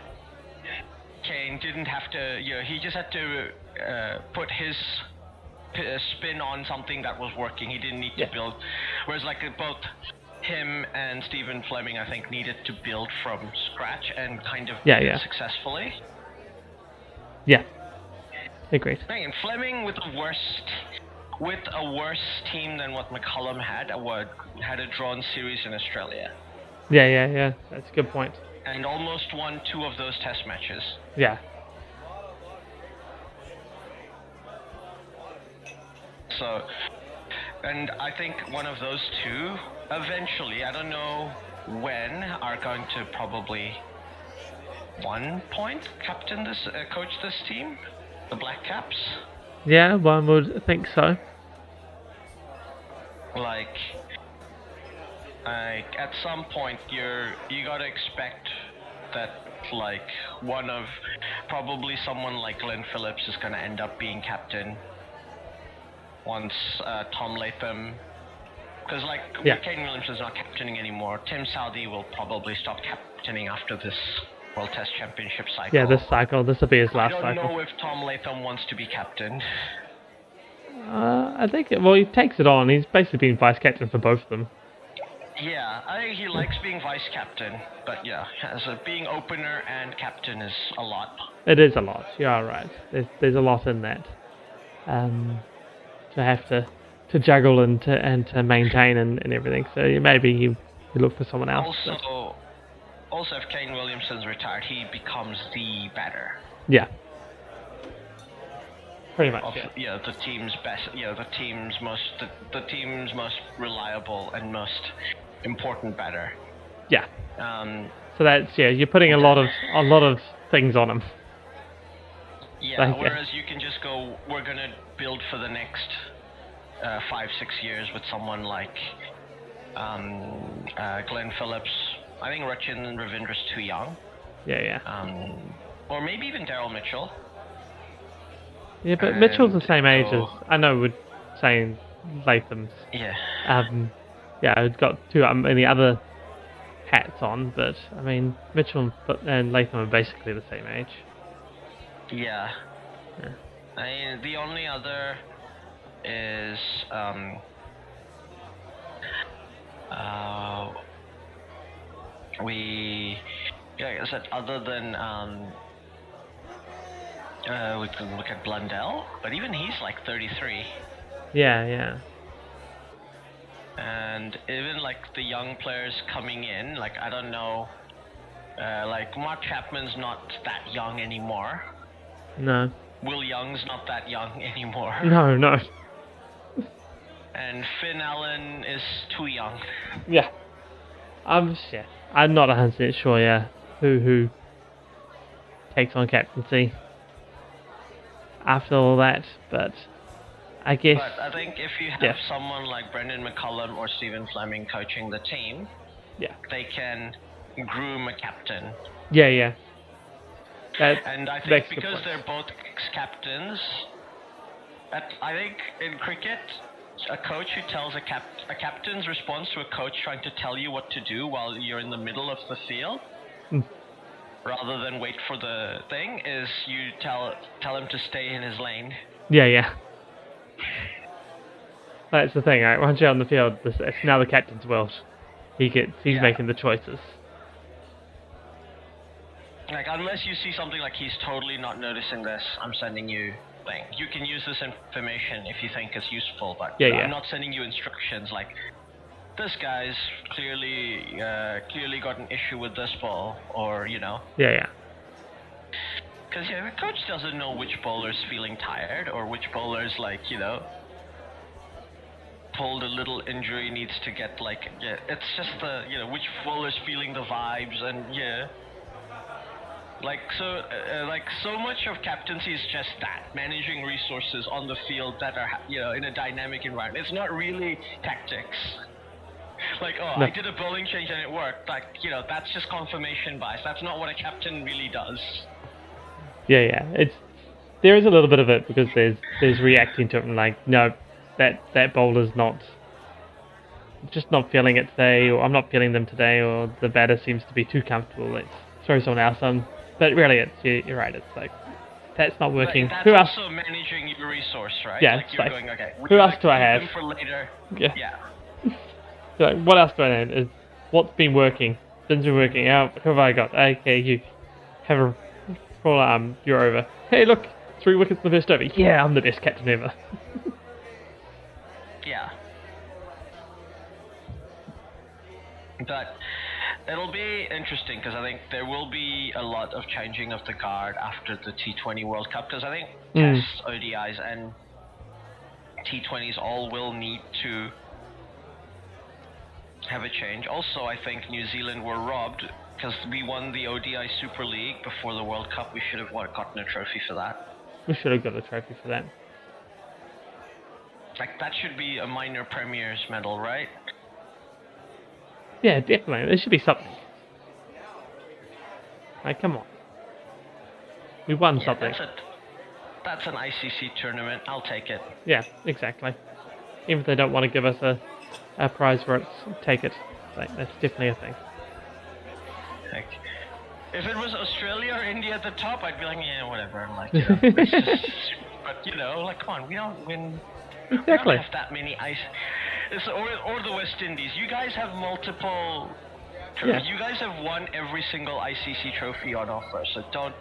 Kane didn't have to. He just had to put his spin on something that was working. He didn't need to build. Whereas, like, both him and Stephen Fleming, I think, needed to build from scratch and kind of successfully. Yeah. Agreed. And Fleming with a worse team than what McCullum had a drawn series in Australia. Yeah. That's a good point. And almost won 2 of those test matches. Yeah. So, and I think one of those 2, eventually, I don't know when, are going to probably one point coach this team, the Black Caps. Yeah, one would think so. Like at some point you gotta expect that, like, probably someone like Glenn Phillips is gonna end up being captain once Tom Latham, because Kane Williamson is not captaining anymore. Tim Southey will probably stop captaining after this World Test Championship cycle. Yeah, this will be his last cycle. I don't know if Tom Latham wants to be captain. I think, he takes it on. He's basically been vice captain for both of them. Yeah, I think he likes being vice captain, but being opener and captain is a lot. It is a lot. You are right. There's a lot in that. To have to juggle and to maintain and everything. So maybe you look for someone else. Also, if Kane Williamson's retired, he becomes the batter. Yeah. Pretty much. The team's best. The team's most reliable and most important batter. Yeah. So that's you're putting a lot of things on him. Yeah. Whereas you can just go, we're gonna build for the next 5-6 years with someone like Glenn Phillips. I think Rachin Ravindra's too young. Yeah. Or maybe even Daryl Mitchell. Yeah, but Mitchell's the same age as, I know we're saying Latham's. Yeah. I've got too many other hats on, but I mean Mitchell and Latham are basically the same age. Yeah. I mean, the only other is I said other than we can look at Blundell, but even he's like 33. Yeah. And even like the young players coming in, like I don't know, like Mark Chapman's not that young anymore. No. Will Young's not that young anymore. No. And Finn Allen is too young. Yeah. I'm not 100% sure. Who takes on captaincy after all that, but I guess. But I think if you have someone like Brendan McCullum or Stephen Fleming coaching the team, they can groom a captain. Yeah. And I think because they're both ex-captains, I think in cricket, a coach who tells a captain's response to a coach trying to tell you what to do while you're in the middle of the field, rather than wait for the thing, is you tell him to stay in his lane. Yeah. That's the thing, right? Once you're on the field, it's now the captain's world. He's making the choices. Like, unless you see something like he's totally not noticing this, I'm sending you thing. You can use this information if you think it's useful, but I'm not sending you instructions like, this guy's clearly got an issue with this ball, or, Yeah. Because, the coach doesn't know which bowler's feeling tired, or which bowler's, like, pulled a little injury, needs to get, like, it's just the, which bowler's feeling the vibes, and, so much of captaincy is just that, managing resources on the field that are, in a dynamic environment. It's not really tactics. Like, oh, No. I did a bowling change and it worked. Like, that's just confirmation bias. That's not what a captain really does. Yeah. There is a little bit of it because there's reacting to it and like, no, that bowler's just not feeling it today, or I'm not feeling them today, or the batter seems to be too comfortable. Let's throw someone else on. But really, you're right. It's like that's not working. That's Who else? also managing your resource, right? Yeah, like it's you're like, going, okay. who else do I keep have? them for later. Yeah. Yeah. Like, what else do I need? What's been working? Things been working out. Who have I got? Okay, you have a full arm. You're over. Hey, look, 3 wickets in the first over. Yeah, I'm the best captain ever. Yeah. But it'll be interesting because I think there will be a lot of changing of the guard after the T20 World Cup because I think Tests, ODIs, and T20s all will need to have a change. Also, I think New Zealand were robbed because we won the ODI Super League before the World Cup. We should have gotten a trophy for that. We should have got a trophy for that. Like, that should be a minor Premier's medal, right? Yeah, definitely. There should be something. Like, come on. We won something. That's an ICC tournament. I'll take it. Yeah, exactly. Even if they don't want to give us a prize for it, take it. Like, that's definitely a thing. Like, if it was Australia or India at the top, I'd be like, yeah, whatever. I'm like, it's just, but like, come on, we don't win. Exactly. We don't have that many or the West Indies. You guys have multiple trophies. Yeah. You guys have won every single ICC trophy on offer. So don't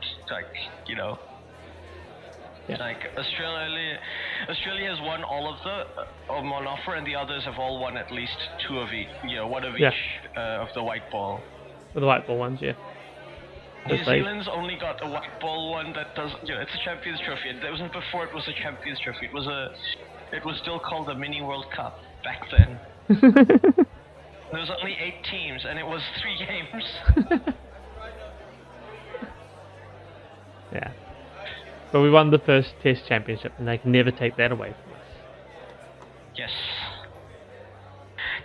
Yeah. Like Australia has won all of the on offer, and the others have all won at least 2 of each. One of each of the white ball. For the white ball ones, yeah. New Zealand's only got a white ball one that does. It's a Champions Trophy. It wasn't before. It was a Champions Trophy. It was still called the Mini World Cup back then. There was only 8 teams, and it was 3 games. Yeah. But we won the first Test Championship, and they can never take that away from us. Yes.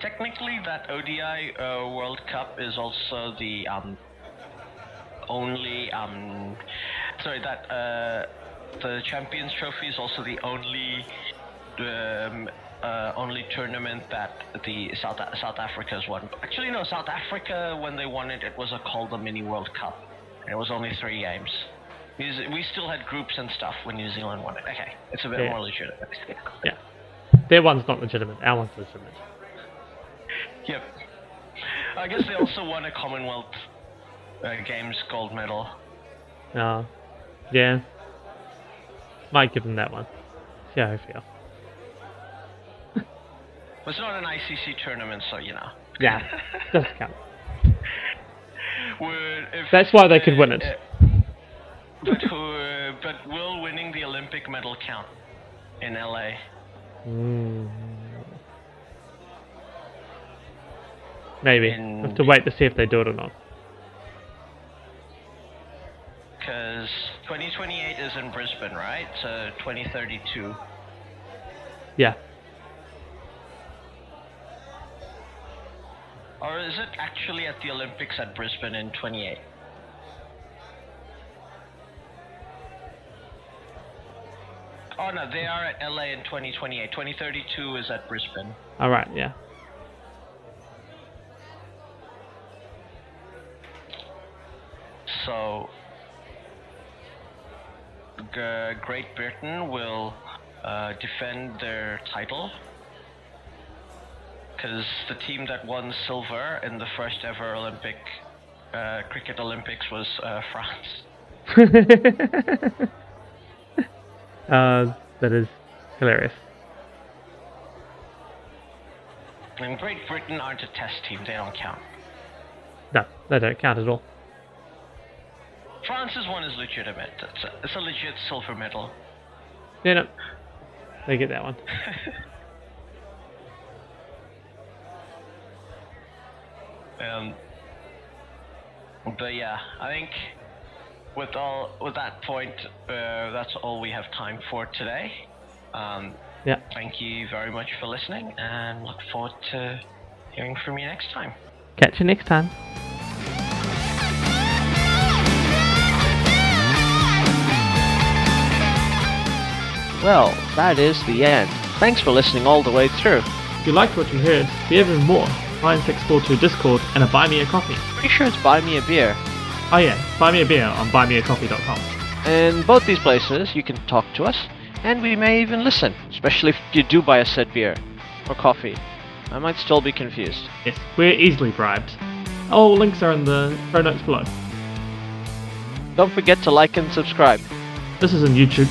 Technically, that ODI World Cup is also the only the Champions Trophy is also the only tournament that the South Africa's won. Actually, no, South Africa, when they won it, it was called the Mini World Cup. And it was only 3 games. We still had groups and stuff when New Zealand won it. Okay, it's a bit more legitimate. Yeah. Their one's not legitimate. Our one's legitimate. Yep. I guess they also won a Commonwealth Games gold medal. Oh. Yeah. Might give them that one. See how I feel. It's not an ICC tournament, so Yeah. Doesn't count. That's why they could win it. But will winning the Olympic medal count in LA? Maybe. Have to wait to see if they do it or not. Because 2028 is in Brisbane, right? So 2032. Yeah. Or is it actually at the Olympics at Brisbane in 28? Oh no, they are at LA in 2028. 2032 is at Brisbane. Alright, yeah. So, Great Britain will defend their title. Because the team that won silver in the first ever cricket Olympics was France. That is hilarious. And Great Britain aren't a test team, they don't count. No, they don't count at all. France's one is legitimate. It's a legit silver medal. Yeah, no. They get that one. But yeah, I think with that point, that's all we have time for today. Yeah. Thank you very much for listening, and look forward to hearing from you next time. Catch you next time. Well, that is the end. Thanks for listening all the way through. If you liked what you heard, we have even more. NineSixFourTwo Discord and a Buy Me a Coffee. Pretty sure it's Buy Me a Beer. Oh yeah, buy me a beer on buymeacoffee.com. In both these places, you can talk to us, and we may even listen, especially if you do buy a said beer or coffee. I might still be confused. Yes, we're easily bribed. All links are in the show notes below. Don't forget to like and subscribe. This is on YouTube.